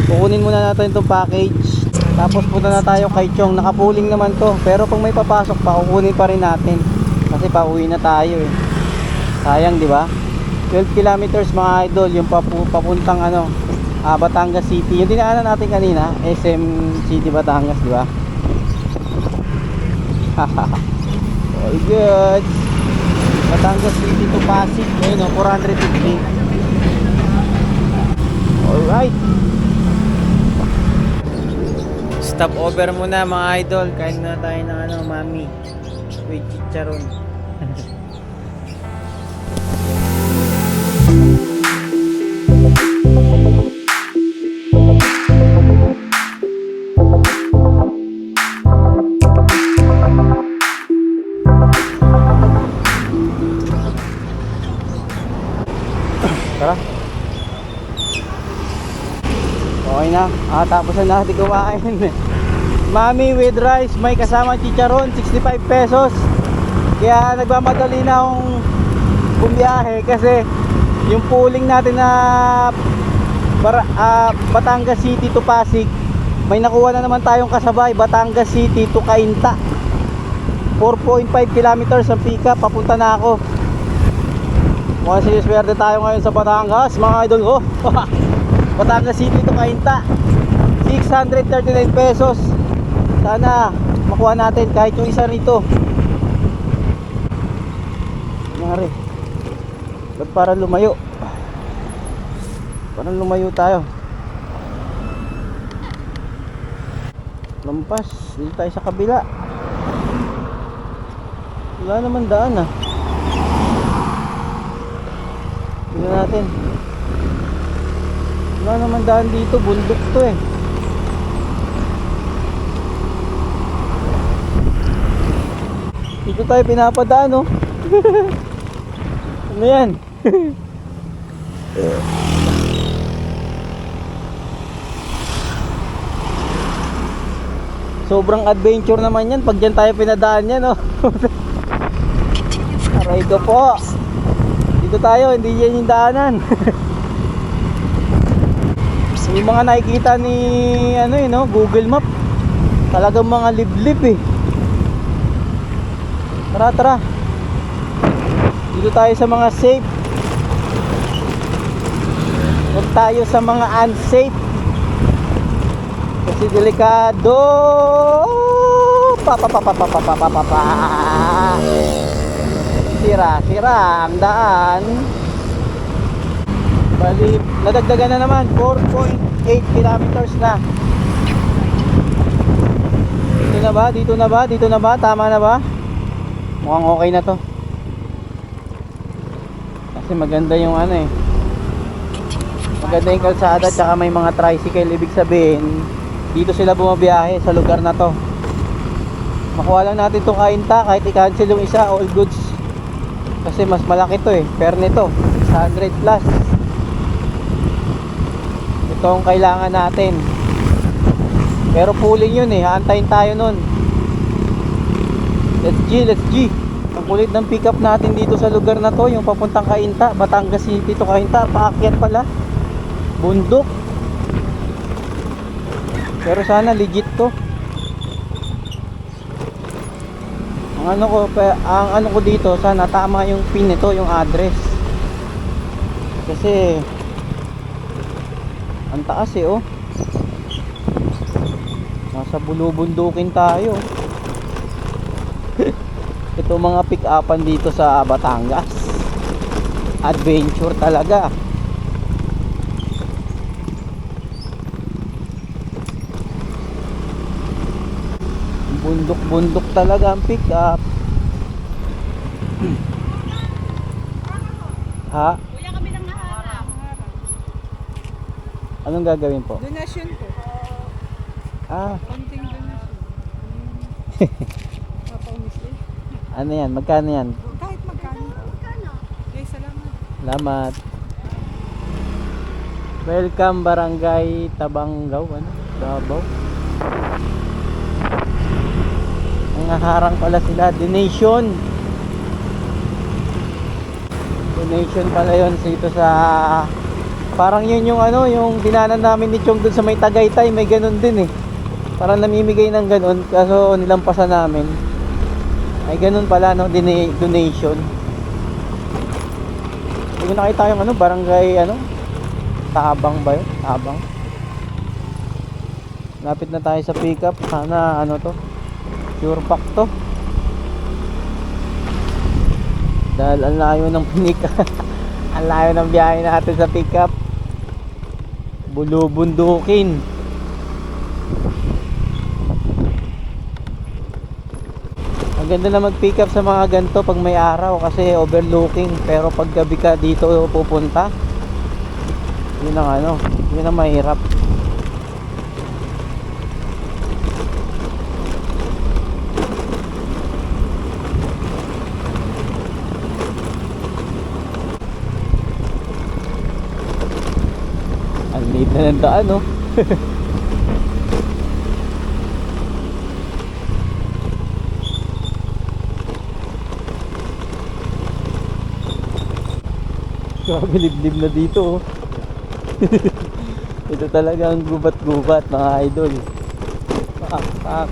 Kukunin muna natin itong package. Tapos punta na tayo kay Chong. Nakapuling naman to. Pero kung may papasok pa, kukunin pa rin natin. Kasi pauwi na tayo eh. Sayang, di ba? 12 kilometers mga idol. Yung papuntang ano, Batangas City. Yung dinaanan natin kanina, SM City Batangas, di ba? All good. Batangas City to Pasig. Ayun o, 450. Alright. Stop over muna mga idol. Kain na tayo ng ano, mami. With chicharon. Tara. Okay na. Tapos na natin kumain. Mami with rice, may kasama chicharon, 65 pesos. Kaya nagmamadali na akong bumiyahe kasi yung pooling natin na Batangas City to Pasig, may nakuha na naman tayong kasabay, Batangas City to Cainta. 4.5 kilometers ang pick up, papunta na ako. Mukhang siniswerte tayo ngayon sa Batangas, mga idol ko. Batangas City to Cainta, 639 pesos. Sana makuha natin kahit yung isa rito. Nangyari, ba't parang lumayo? Parang lumayo tayo. Lampas, dito tayo sa kabila. Wala naman daan ah. Tignan natin. Wala naman daan dito, bundok to eh. Dito tayo pinapadaan oh. Ano yan? Sobrang adventure naman yan pag dyan tayo pinadaan yan oh. Aray ko po. Dito tayo, hindi yan yung daanan. Yung mga nakikita ni ano eh no, Google Map, talagang mga liblib eh. Tara tara. Dito tayo sa mga safe. Huwag tayo sa mga unsafe. Kasi delikado. Sira ang daan. Bali, nadagdagan na naman 4.8 kilometers na. Dito na ba? Tama na ba? Mukhang okay na to. Kasi maganda yung ano eh. Maganda yung kalsada, tsaka may mga tricycle. Ibig sabihin, dito sila bumabiyahe sa lugar na to. Makuha lang natin itong Cainta, kahit i-cancel yung isa, all goods. Kasi mas malaki to eh, per nito 100 plus. Ito ang kailangan natin. Pero pooling yun eh, haantayin tayo nun. Let's G. Ang kulit ng pick up natin dito sa lugar na to, yung papuntang Cainta, Batangas City to Cainta, paakyat pala. Bundok. Pero sana legit to. Ang ano ko dito, sana tama yung pin nito, yung address. Kasi ang taas eh oh. Nasa bulubundukin tayo. Ito mga pick-upan dito sa Batangas. Adventure talaga. Bundok talaga ang pick-up. Ha? Kuya, kami nang naharap. Anong gagawin po? Donation po. Konting donation. Papaumis eh. Ano yan? Magkano yan? Kahit magkano. Okay, salamat. Salamat. Welcome Barangay Tabanggaw, ano? Davao. Nangaharang pala sila, donation pala yun dito sa, parang yun yung ano, yung dinanan namin ni Chong dun sa may Tagaytay, may ganun din eh. Parang namimigay ng ganun, kaso nilampasan namin. Ay ganun pala, no? Donation. Hindi ko nakita yung ano, barangay, ano? Tabang ba yun? Tabang. Lapit na tayo sa pick up. Sana, ano to? Sure pack to. Dahil ang layo ng pinik. Ang layo ng biyahe natin sa pick up. Bulubundukin. Ang ganda na mag-pick up sa mga ganito pag may araw kasi overlooking, pero pag gabi ka dito pupunta, yun ang ano, yun ang mahirap. Ang liit na ng daan, no? Grabe, liblib na dito, oh. Ito talaga ang gubat-gubat, mga idol. Pak.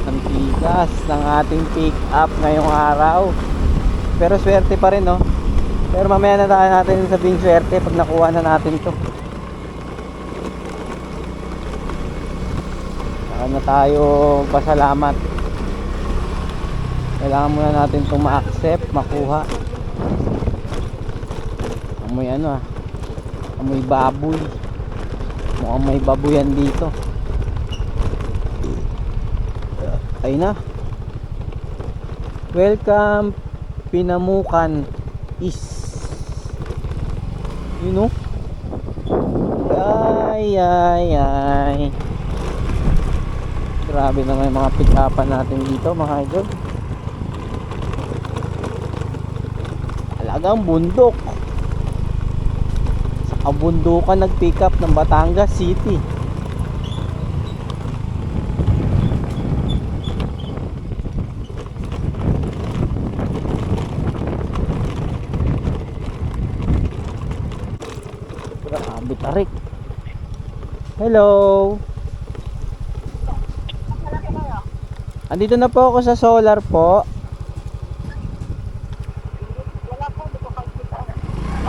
Ang tigas ng ating pick up ngayong araw. Pero swerte pa rin, no? Pero mamaya na tayo natin sabing swerte pag nakuha na natin to. Saka na tayo pasalamat. Kailangan muna natin itong ma-accept, makuha. Amoy ano, amoy baboy. Mukhang may baboyan dito. Ay na. Welcome Pinamukan East. You know? Ay. Grabe naman yung mga pick-upan natin dito, mga idol. Talagang bundok. Sa kabundukan nag-pick up ng Batangas City. Grabe tarik. Hello. Andito na po ako sa solar po.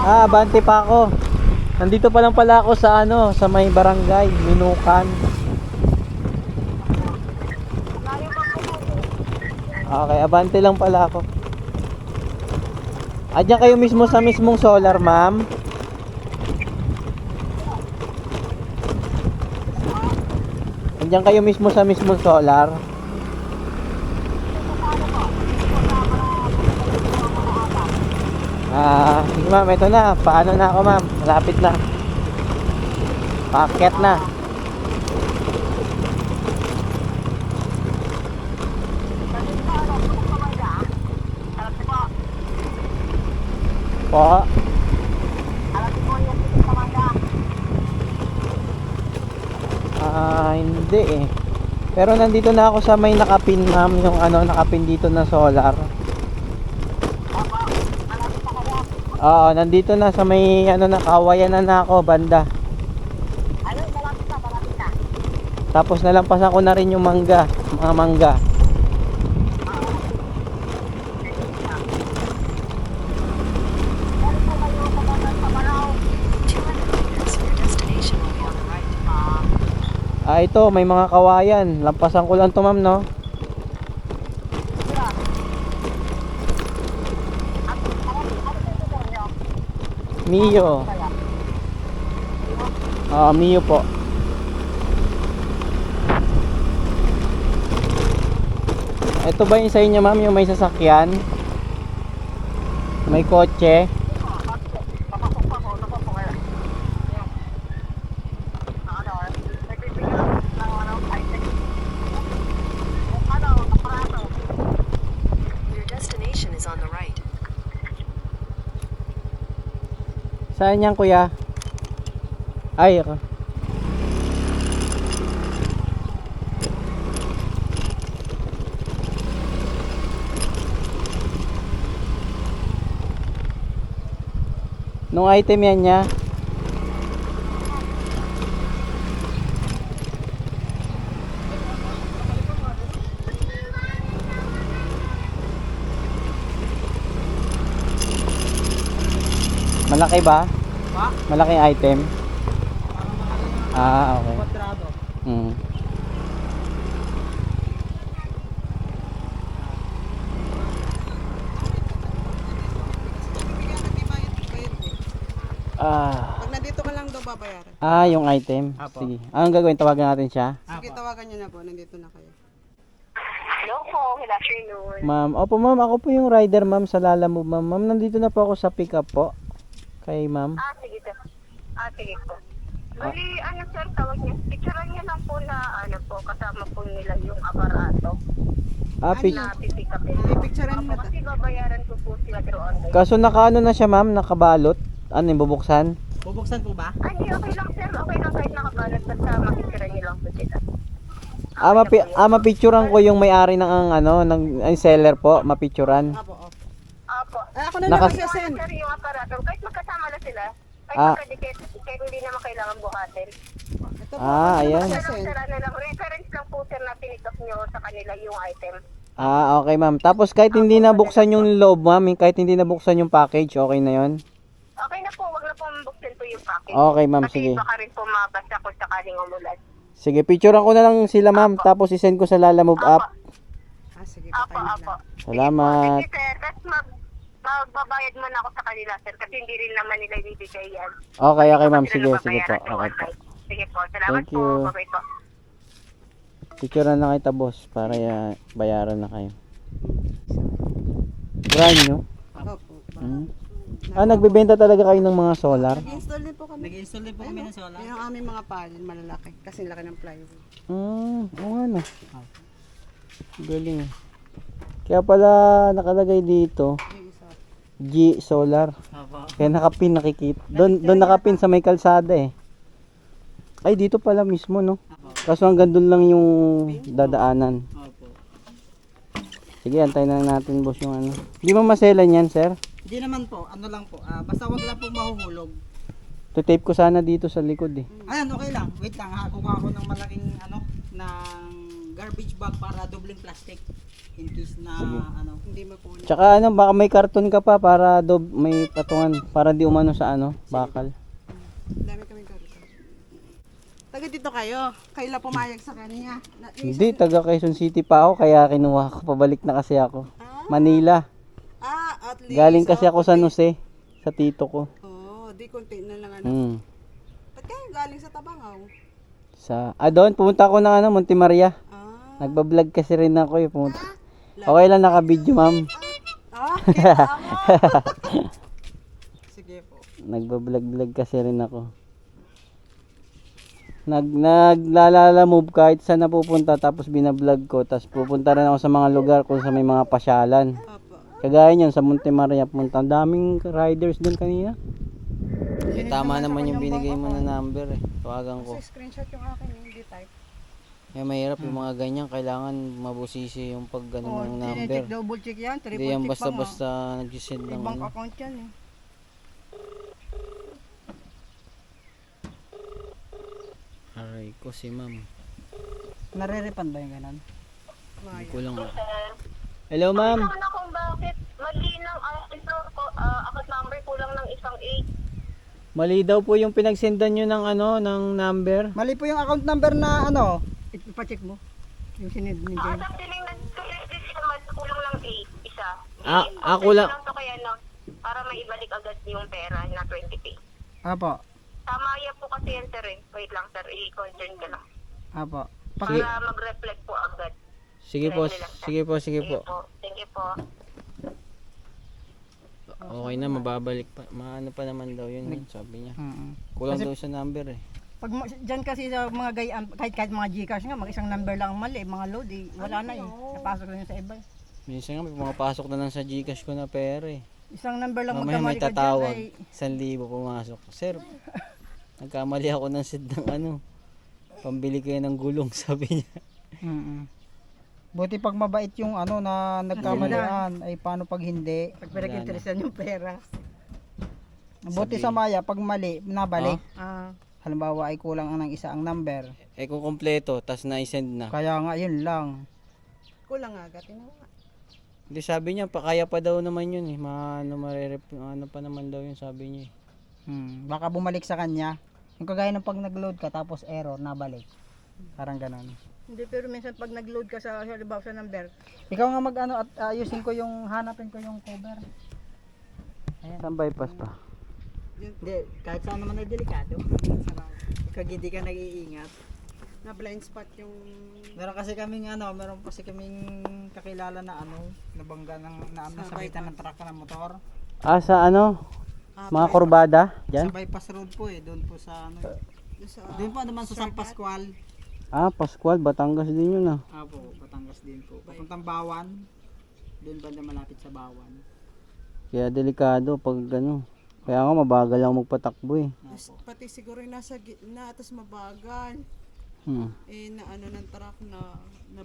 Abante pa ako. Nandito pa lang pala ako sa ano, sa may barangay, Minukan. Okay, abante lang pala ako. Diyan kayo mismo sa mismong solar, ma'am? Diyan kayo mismo sa mismong solar? Sige ma'am, ito na. Paano na ako, ma'am? Malapit na. Paakyat na. Po. Hindi eh. Pero nandito na ako sa may nakapin, ma'am. Yung ano, nakapin dito na solar. Oo, nandito na sa may ano na kawayan na ako banda. Malapit na. Tapos nalampasan ko na rin yung mangga, mga mangga. Ito, may mga kawayan. Lampasan ko lang to, ma'am, no? Mio. Mio po. Ito ba yung sa inyo, ma'am, yung may sasakyan? May kotse? Your destination is on the right. Saan yan, kuya? Ay, ako. Nung item yan niya? Malaki ba? Ha? Malaking item? Ah, okay. Kwadrado. Hmm. Ah, Pag nandito ka lang daw babayaran. yung item. Apo. Sige. Anong gagawin? Tawagan natin siya? Sige, tawagan niyo na po. Nandito na kayo. Hello po, good afternoon. Ma'am, opo ma'am, ako po yung rider ma'am sa Lalamove ma'am. Ma'am, nandito na po ako sa pick up po. Kay ma'am. Sige sir. Sige po. Bali, sir, tawag niya. Picturean niya lang po na, kasama po nila yung aparato na pipick upin. Picturean mo na. Kasi babayaran ko po sila through online. Kaso nakaano na siya ma'am, nakabalot. Ano yung bubuksan? Bubuksan po ba? Hindi, okay lang sir. Okay lang kahit nakabalot. Basta makikira niyo lang po sila. Mapicturean ko yung may-ari ng ng seller po, mapicturean. Apo, opo. Apo. Ako na Nakas- naman siya, Sen. Sir, yung aparato, kahit magkasama na sila, kahit magkadikit, kahit hindi naman kailangan buhatin. Ito po. Ayan. Siya, Sir, Sen. reference lang po sir na pinick-up nyo sa kanila yung item. Okay ma'am. Tapos kahit hindi nabuksan yung loob ma'am, kahit hindi nabuksan yung package, okay na yon? Okay na po, wag na po mabuksan po yung package. Okay ma'am, Kasi sige. baka rin po mabasa kung sakaling umulan. Sige, picturean ko na lang sila ma'am, tapos isend ko sa Lalamove app. Sige, Apo, patayin apo. lang. Salamat. Sige sir, tapos magbabayad muna ako sa kanila sir kasi hindi rin naman nila ibibigay yan. Okay ma'am. Sila Sige po. nababayaran yung Okay po. online. Sige po, salamat Thank you. po. Bye-bye po. Picturean na kita boss para bayaran na kayo. Brand new. Opo. Hmm. Nagbebenta talaga kayo ng mga solar? Nag-install din po kami. Nag-install din po kami ng solar. Yan ang aming mga panel, malalaki. Kasi laki ng plywood. Oo nga no. Galing. Kaya pala nakalagay dito Yung isa. G Solar. Opo. Kaya nakapin nakikita. Doon nakapin sa may kalsada eh. Ay dito pala mismo no. Kaso hanggang doon lang yung dadaanan. Opo. Sige, antayin na lang natin boss yung ano. Hindi mo maselan yan, sir? Hindi naman po, ano lang po. Basta wag lang po mahuhulog. Tape ko sana dito sa likod eh. Ayan, okay lang. Wait lang ha. Kukuha ako ng malaking ng garbage bag para dobling plastic. In case na Sige. hindi mapuno. Tsaka baka may karton ka pa para may patungan para di umano sa bakal. Dami kaming karton. Taga dito kayo. Kaila pumayag sa kanya. Hindi, taga Quezon City pa ako kaya kinuha ko. Pabalik na kasi ako. Manila. At least. Galing kasi ako sa Nuse, sa tito ko. Di konti na lang Hmm. Ba't kayo galing sa Tabangaw? Doon, pumunta ako ng Monte Maria. Nagbablog kasi rin ako eh. Pumunta. Okay lang naka-video ma'am. Kita mo. Sige po. Nagbablog kasi rin ako. Naglalamove kahit saan napupunta tapos binablog ko. Tapos pupunta rin ako sa mga lugar kung sa may mga pasyalan. Opo. Kagaya niyan sa Monte Maria pumunta. Ang daming riders doon kanina. Tama naman yung binigay mo na number eh. Tawagan ko. Screenshot yung akin, hindi type. Mahirap yung mga ganyan. Kailangan mabusisi yung pag ng number. Double check yan, triple Hindi yan check basta-basta nag-send ng Bank account yan eh. Aray ko si ma'am. Nare-refund ba yung ganon? Hindi ko lang. Hello ma'am. Alam na kung bakit malinaw ang account number kulang ng isang 8. Mali daw po yung pinagsendan nyo ng number. Mali po yung account number na ipacheck mo. Yung sinid ni Jay. Sa tinignan ko naman kulang lang 8 isa. Ako lang. to kaya para maibalik agad yung pera na 20k. Apo. Tama yan po kasi yan sir eh. Wait lang sir, i-concern ka lang. Apo. Para mag-reflect po agad. Sige po, sige po, sige po. Thank you po. Okay na, mababalik pa. Maano pa naman daw yun, sabi niya. Kulang Kasi- daw sa number eh. Pag dyan kasi sa mga gayaan, kahit mga Gcash nga, mag-isang number lang ang mali, mga load wala na eh. Napasok na yun sa iba. Minsan nga, may pumapasok na lang sa Gcash ko na pera eh. Isang number lang Mamaya may magkamali ka tatawag, dyan 1,000 pumasok. Sir, nagkamali ako ng seed ng pambili kayo ng gulong, sabi niya. Buti pag mabait yung na nagkamalian, ay paano pag hindi? Pag pinag-interesan yung pera. Buti sa Maya, pag mali, nabalik. Halimbawa ay kulang ng isa ang number. Eh kung kompleto, tas na-send na. Kaya nga, yun lang. Kulang agad, Hindi sabi niya, kaya pa daw naman yun eh. Ano pa naman daw yun sabi niya eh. Baka bumalik sa kanya. Yung kagaya ng pag nag-load ka tapos error, nabalik. Parang ganun. Hindi, pero minsan pag nag-load ka sa halimbawa sa number, Ikaw nga mag ano at ayusin ko yung hanapin ko yung cover. Saan bypass pa? Hindi, kahit saan naman ay delikado. Pag hindi ka nag-iingat. na blind spot yung Meron kasi kaming kakilala na nabangga ng nasabitan ng truck ng motor. Ah, sa ano? Mga kurbada? Diyan? Sa bypass road po doon po sa doon po naman sa San Pascual. Ah, Pascual, Batangas din yun ah. Po, Batangas din po. Papuntang Bawan. Doon banda malapit sa Bawan. Kaya delikado pag ano. Kaya nga mabagal lang magpatakbo eh. pati siguro yung nasa gitna atas mabagal. Na ano ng truck na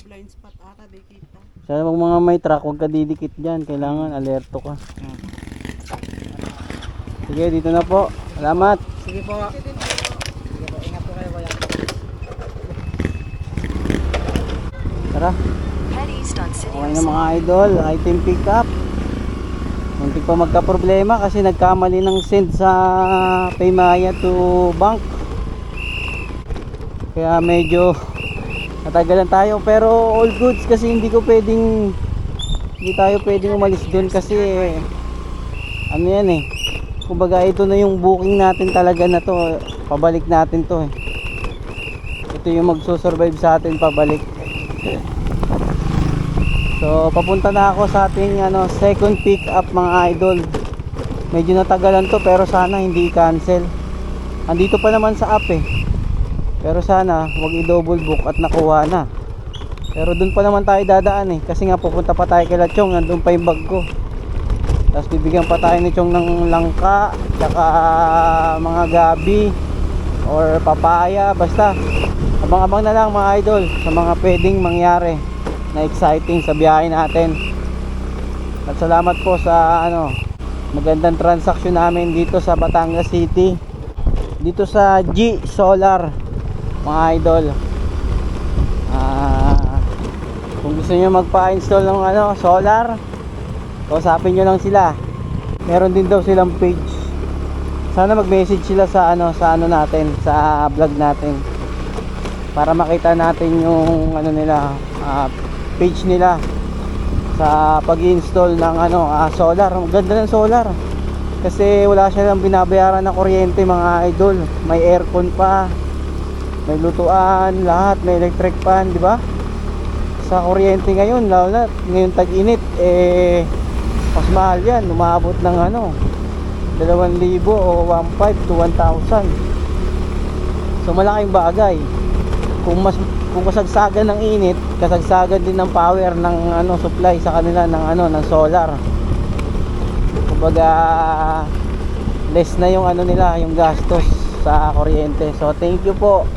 blind spot ata di kita. Sana pag mga may truck, huwag ka didikit dyan. Kailangan alerto ka. Sige, dito na po. Salamat. Sige po. Sige po, ingat po kayo kuya. Tara. Head east on City Okay of na mga idol. Item pick up. Muntik pa magka-problema kasi nagkamali ng send sa Paymaya to bank. Kaya medyo natagalan tayo pero all goods kasi hindi tayo pwedeng umalis doon kasi ano yan eh. Kumbaga ito na yung booking natin talaga na to. Pabalik natin to eh. Ito yung magsusurvive sa atin pabalik. So papunta na ako sa ating second pick up mga idol. Medyo natagalan to pero sana hindi i-cancel. Andito pa naman sa app eh. Pero sana wag i-double book at nakuha na. Pero dun pa naman tayo dadaan eh. Kasi nga pupunta pa tayo kay Chong, nandun pa yung bag ko. Tapos bibigyan pa tayo ni Chong ng langka, tsaka mga gabi or papaya, basta abang-abang na lang mga idol sa mga pwedeng mangyari na exciting sa biyahe natin. At salamat po sa magandang transaksyon namin dito sa Batangas City, dito sa G Solar mga idol. Kung gusto niyo magpa-install ng solar, kausapin nyo lang sila. Meron din daw silang page. Sana mag-message sila sa natin, sa vlog natin, para makita natin yung nila, page nila sa pag-install ng solar. Ang ganda ng solar kasi wala silang binabayaran na kuryente mga idol. May aircon pa, may lutuan, lahat, may electric fan, di ba? Sa kuryente ngayon, lalo na ngayon tag-init, mas mahal yan. Umabot ng 2,000 o 1,500 to 1,000. So malaking bagay. Kung kasagsagan ng init, kasagsagan din ng power ng supply sa kanila ng solar. Kumbaga less na yung nila, yung gastos sa kuryente. So thank you po.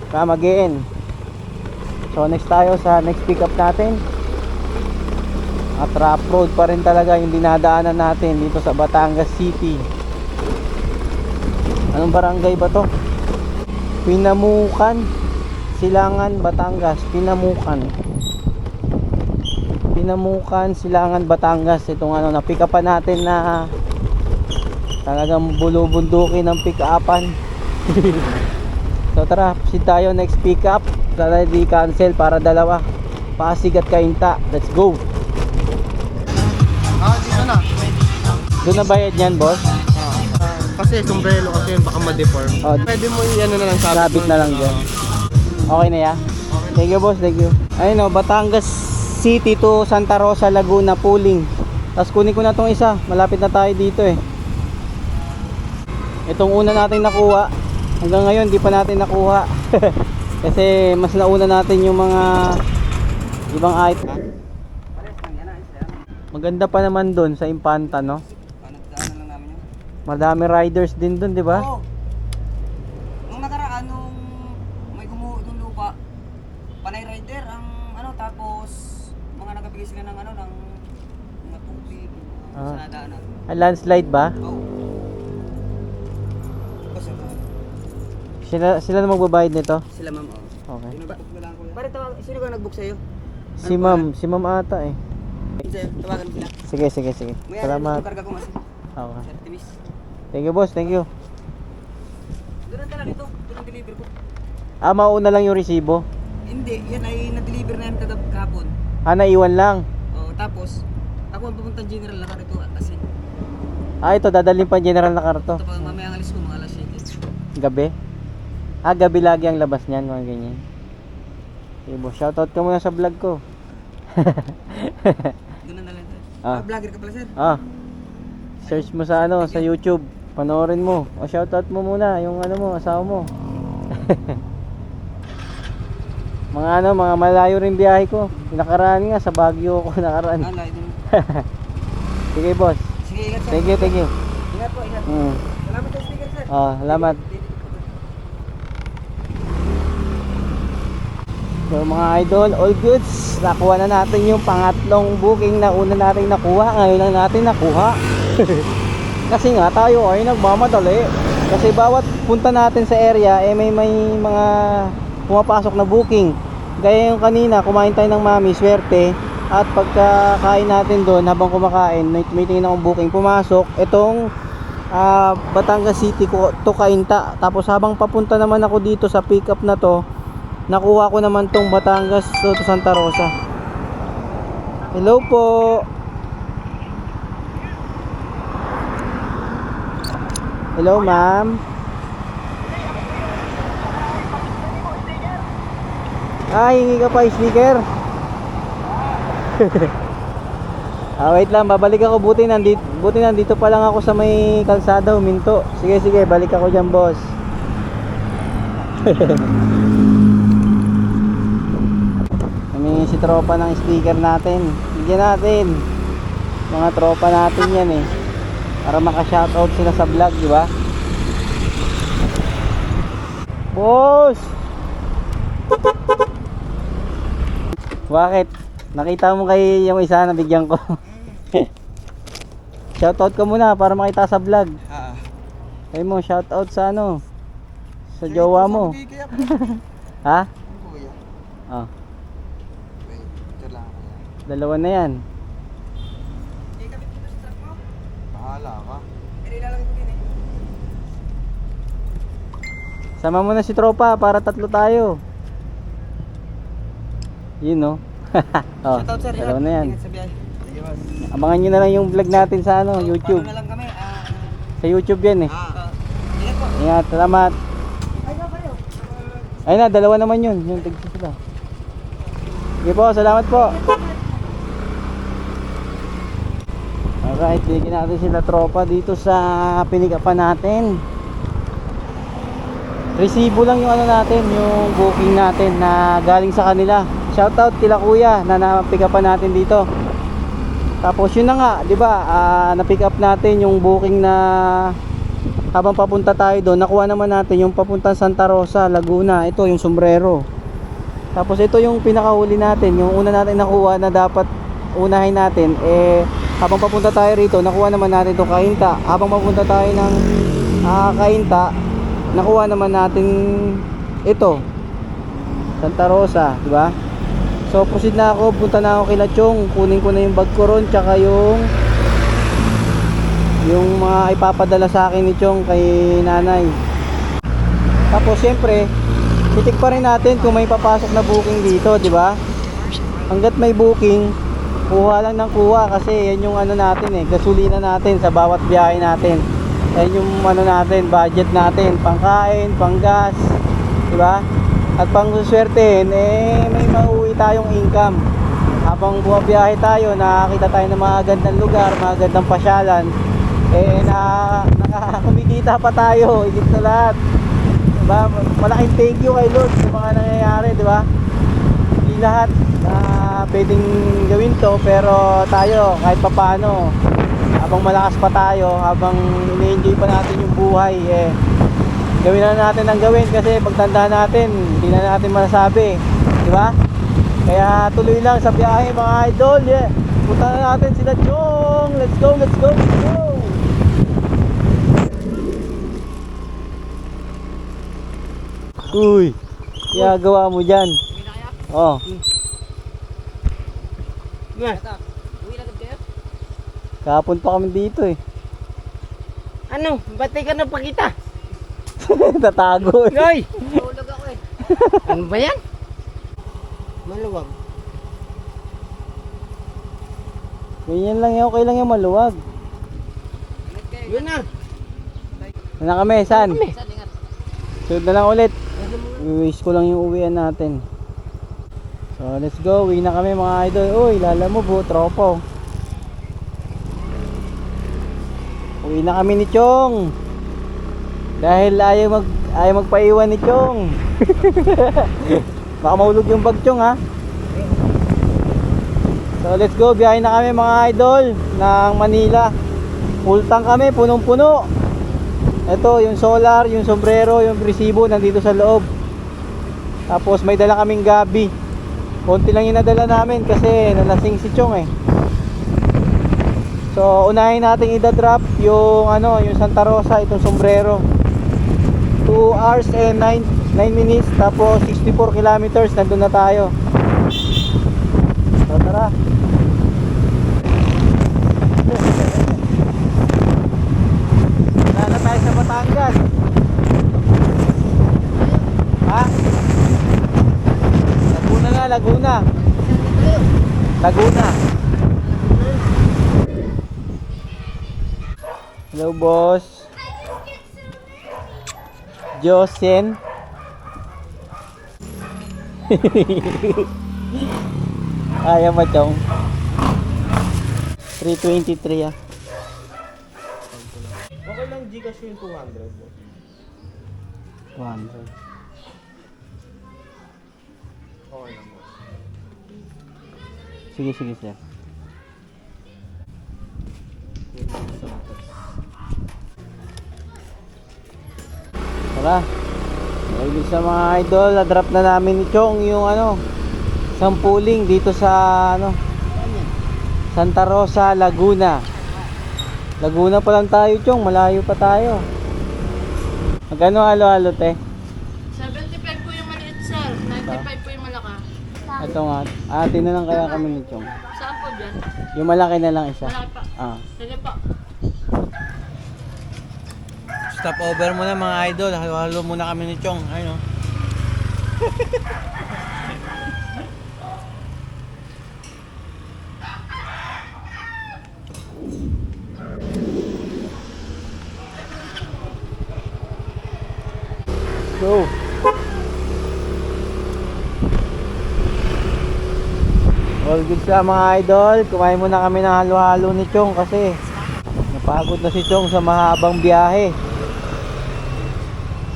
Come again. So next tayo sa next pick up natin. At rough road pa rin talaga yung dinadaanan natin dito sa Batangas City. Anong barangay ba to? Pinamukan, Silangan, Batangas. Pinamukan, Silangan, Batangas. Itong na pick upan natin na talagang bulubundukin ng pick upan. So tara, proceed tayo next pick up. Sana di cancel para dalawa. Pasig at Cainta. Let's go. Dito na. Doon na bayad niyan, boss? Kasi sombrero kasi yun, baka ma-deform. Oh, Pwede mo i-ano na lang sabit na lang dyan. Okay na ya? Thank you, boss. Thank you. Ayun Batangas City to Santa Rosa, Laguna, pooling. Tapos kunin ko na tong isa. Malapit na tayo dito eh. Itong una nating nakuha. Hanggang ngayon, di pa natin nakuha. Kasi mas nauna natin yung mga ibang item. Maganda pa naman doon sa Impanta, no? Madami riders din doon, di ba? Oo. Nung nakaraan, nung may gumuho ng lupa, panay rider ang tapos mga nagabigay sila ng ng mga tubig sa nadaanan. Landslide ba? Oo. Sila na magbabayad nito? Sila ma'am. Okay. Pare, sino ka nag-book sa'yo? Si ma'am ata eh. Tawagan sila. Sige. May Salamat. karga ko mas. Okay. Timis. Thank you, boss. Thank you. Doon ang talaga ito. Doon ang deliver ko. Ah, mauna lang yung resibo. Hindi, yan ay na-deliver na yan kahapon. Ah, naiwan lang. Oh, tapos, ako ang pupuntang general na karito kasi Ah, ito, dadalhin pa general na karto. ito pa mamaya ang alis ko mga alas 7. Gabi? Ah, gabi lagi ang labas niyan, mga ganyan. Okay, boss. Shoutout ka muna sa vlog ko. Doon na lang tayo. Ah. Vlogger ka pala sir? Ah. Search mo sa ano, sa YouTube. Panoorin mo. O shoutout mo muna yung ano mo, asawa mo. Mga malayo rin biyahe ko. Nakaraan nga sa Baguio ako nakaraan. Alay din. Sige, boss. Sige, ingat sir. Thank you. Ingat po, ingat. Mm. Salamat sa speaker sir. Ah, salamat. So mga idol, all goods. Nakuha na natin yung pangatlong booking na una natin nakuha. Ngayon lang natin nakuha. Kasi nga tayo ay nagmamadali. Kasi bawat punta natin sa area may mga pumapasok na booking. Gaya yung kanina, kumain tayo ng mami, swerte. At pagkakain natin doon, habang kumakain, may tingin akong booking. Pumasok itong Batangas City to Cainta. Tapos habang papunta naman ako dito sa pickup na to, nakuha ko naman tong Batangas to Santa Rosa. Hello po. Hello ma'am. Hingi ka pa speaker. Wait lang, babalik ako. Buti nandito pa lang ako sa may kalsada, huminto. Sige, balik ako dyan, boss. Kami si tropa ng sticker natin. Bigyan natin. Mga tropa natin yan eh. Para maka-shoutout sila sa vlog, di ba? Boss! Bakit? Nakita mo kay yung isa na bigyan ko. Shoutout ka muna para makita sa vlog. Ay mo, shoutout sa ano? Sa jowa mo. Ha? Oh. Dalawa na yan. Bahala ka. Sama mo na si tropa para tatlo tayo. Yun no. Oh, Shoutout sir. dalawa na yan. Ingat sa biyahe. Sige boss. Abangan nyo na lang yung vlog natin sa ano, YouTube. Follow na lang kami. Sa YouTube yan eh. Ingat po. Ingat, salamat. Ayun na, dalawa naman yun. Yung tigsa sila. Sige po, salamat po. Alright, bigyan natin sila tropa dito sa pinikapan natin. Resibo lang yung ano natin, yung booking natin na galing sa kanila. Shoutout kila kuya na na-pick up natin dito. Tapos yun na nga, 'di ba? Na-pick up natin yung booking na habang papunta tayo doon, nakuha naman natin yung papuntang Santa Rosa, Laguna. Ito yung sombrero. Tapos ito yung pinakahuli natin, yung una natin nakuha na dapat unahin natin habang papunta tayo rito, nakuha naman natin itong Cainta. Habang papunta tayo ng Cainta, nakuha naman natin ito Santa Rosa, di ba? So proceed na ako, punta na ako kila Chong, kunin ko na yung bag ko ron, tsaka yung mga ipapadala sa akin ni Chong kay nanay. Tapos syempre, titik pa rin natin kung may papasok na booking dito, di ba? Hanggat may booking, kuha lang ng kuha kasi yan yung ano natin gasolina natin sa bawat biyahe natin. Yan yung ano natin, budget natin, pangkain, panggas, di ba? At pang suswertehin, may mauwi tayong income. Habang bumabiyahe tayo, nakakita tayo ng mga gandang lugar, mga gandang pasyalan, nakakumikita pa tayo, higit na lahat. Diba? Malaking thank you kay Lord sa mga nangyayari, di ba? Hindi lahat pwedeng gawin to, pero tayo kahit papaano, habang malakas pa tayo, habang ini-enjoy pa natin yung buhay, gawin na natin ang gawin kasi pagtanda natin, hindi na natin masasabi, di ba? Kaya tuloy lang sa biyahe mga idol, punta na natin sila Chong. Let's go, let's go, let's go. Uy, kaya gawa mo dyan. Oh. Kahapon pa kami dito Ano? Ba't di ka napakita? Tatago. Hoy! Tulog ako eh. Ano ba yan? Maluwag. Ganyan lang yan, okay lang yung maluwag. Yun na. Ano na kami, saan? Saan ingat? Sunod na lang ulit. I-wish ko lang yung uwian natin. So let's go, uwi na kami mga idol. Uy, lala mo bu, tropo. Uwi na kami ni Chong. Dahil ayaw magpaiwan ni Chong. Baka mahulog yung bag Chong ha. So let's go, biyahe na kami mga idol ng Manila. Full tank kami, punong-puno. Ito, yung solar, yung sombrero, yung resibo nandito sa loob. Tapos may dala kaming gabi. Konti lang yung nadala namin kasi nalasing si Chong eh. So unahin natin i-drop yung yung Santa Rosa, itong sombrero. 2 hours and 9 minutes, tapos 64 kilometers nandun na tayo. So tara. Na tayo sa Batangas. Ha? Laguna nga, Laguna. Laguna. Hello boss. Josen. Ayaw mo Chong. 323 ah. Okay lang Gcash yung 200. 200. Okay lang mo. Sige, sige sir. Tara. Ayun sa mga idol, na-drop na namin ni Chong yung sampuling dito sa Santa Rosa, Laguna. Laguna pa lang tayo Chong, malayo pa tayo. Magkano halo-halo te? 75 po yung maliit, sir. 95 po yung malaka. Ito nga, atin na lang kaya kami ni Chong. Saan po dyan? Yung malaki na lang isa. Malaki pa. Ah. Sige po. Stop over muna mga idol. Halo-halo muna kami ni Chong. Ayun oh. Go. All good sa mga idol. Kumain muna kami ng halo-halo ni Chong kasi napagod na si Chong sa mahabang biyahe.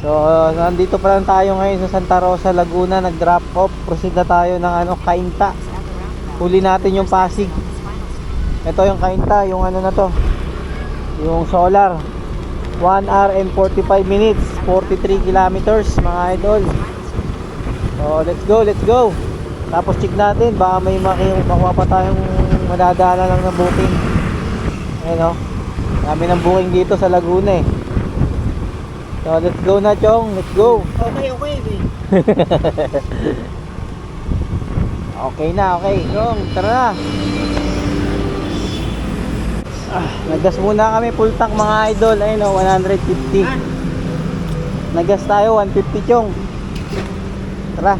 So nandito pa lang tayo ngayon sa Santa Rosa, Laguna. Nag-drop off. Proceed na tayo ng Cainta. Huli natin yung Pasig. Ito yung Cainta, yung na to, yung solar. 1 hour and 45 minutes, 43 kilometers mga idol. So let's go, let's go. Tapos check natin, baka may makuha pa tayong madadala lang na booking. Ayun o, kami ng booking dito sa Laguna eh. So let's go na Chong, let's go. Okay. Okay na, okay Chong, tara na. Naggas muna kami, full tank mga idol. Ayun o, 150. Naggas tayo, 150 Chong. Tara.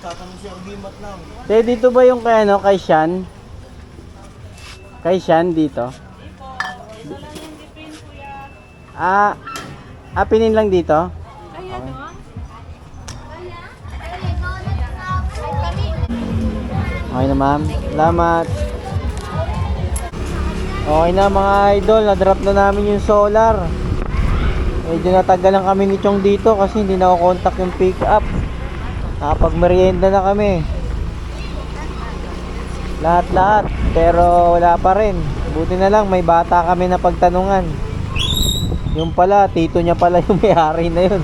Tatanong siya ang gimat lang. Dito ba yung kay Sean? Kay Sean dito? Pinin lang dito? Okay na ma'am, salamat. Okay na mga idol, na-drop na namin yung solar. Medyo natagalan kami ni Chong dito kasi hindi na ako contact yung pick up. Nakapag merienda na kami lahat, pero wala pa rin. Buti na lang may bata kami na pagtanungan. Yung pala, tito niya pala yung may-ari na yun.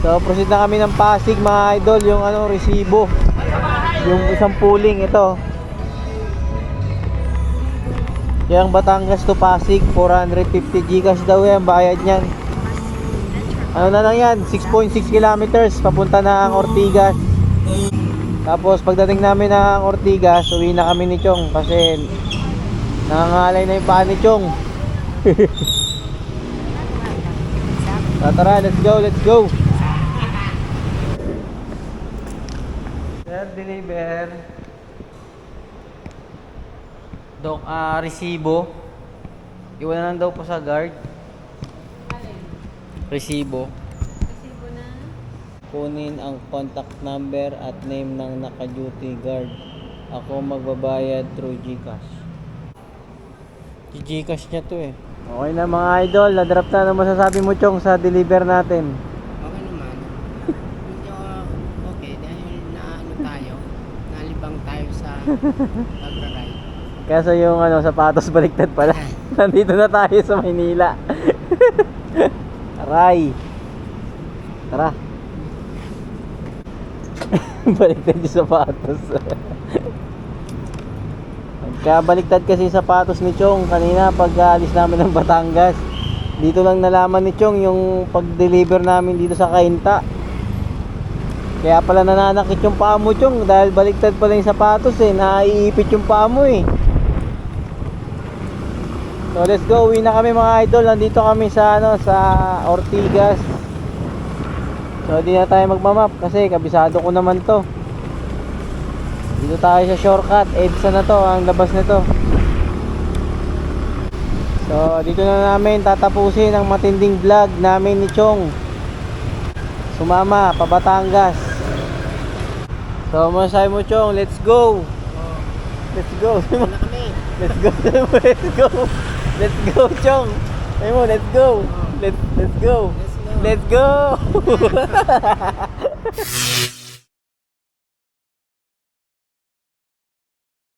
So proceed na kami ng Pasig mga idol. Yung resibo, yung isang pooling ito. Yung Batangas to Pasig, 450 Gcash daw yan, bayad niyan. Ano na lang yan, 6.6 kilometers papunta na ang Ortigas. Tapos pagdating namin ng Ortigas, uwi na kami ni Chong kasi nangangalay na yung paa ni Chong. Tara, let's go, let's go. Sir, deliver. Dok, resibo. Iwan lang daw po sa guard. Resibo. Resibo na. Kunin ang contact number at name ng naka-duty guard. Ako magbabayad through GCash. GCash niya to eh. Okay na mga idol, na-drop na. Ano masasabi mo Chong sa deliver natin? Okay naman. Medyo okay dahil naano tayo, nalibang tayo sa pag-ride. Kaso yung sapatos baliktad pala. Nandito na tayo sa Maynila. Aray. Tara. Baliktad yung sapatos. Pagkabaliktad kasi yung sapatos ni Chong kanina pag alis namin ng Batangas. Dito lang nalaman ni Chong yung pag-deliver namin dito sa Cainta. Kaya pala nananakit yung paa mo Chong dahil baliktad pala yung sapatos eh. Naiipit yung paa mo eh. So let's go, uwi na kami mga idol. Nandito kami sa sa Ortigas. So di na tayo magmamap kasi kabisado ko naman to. Dito tayo sa shortcut. EDSA na to, ang labas nito. So dito na namin tatapusin ang matinding vlog namin ni Chong. Sumama pa Batangas. So masasabi mo Chong, let's go. Let's go. Let's go. Let's go. Let's go, Chong. Ay mo, let's go. Let's go. Let's go.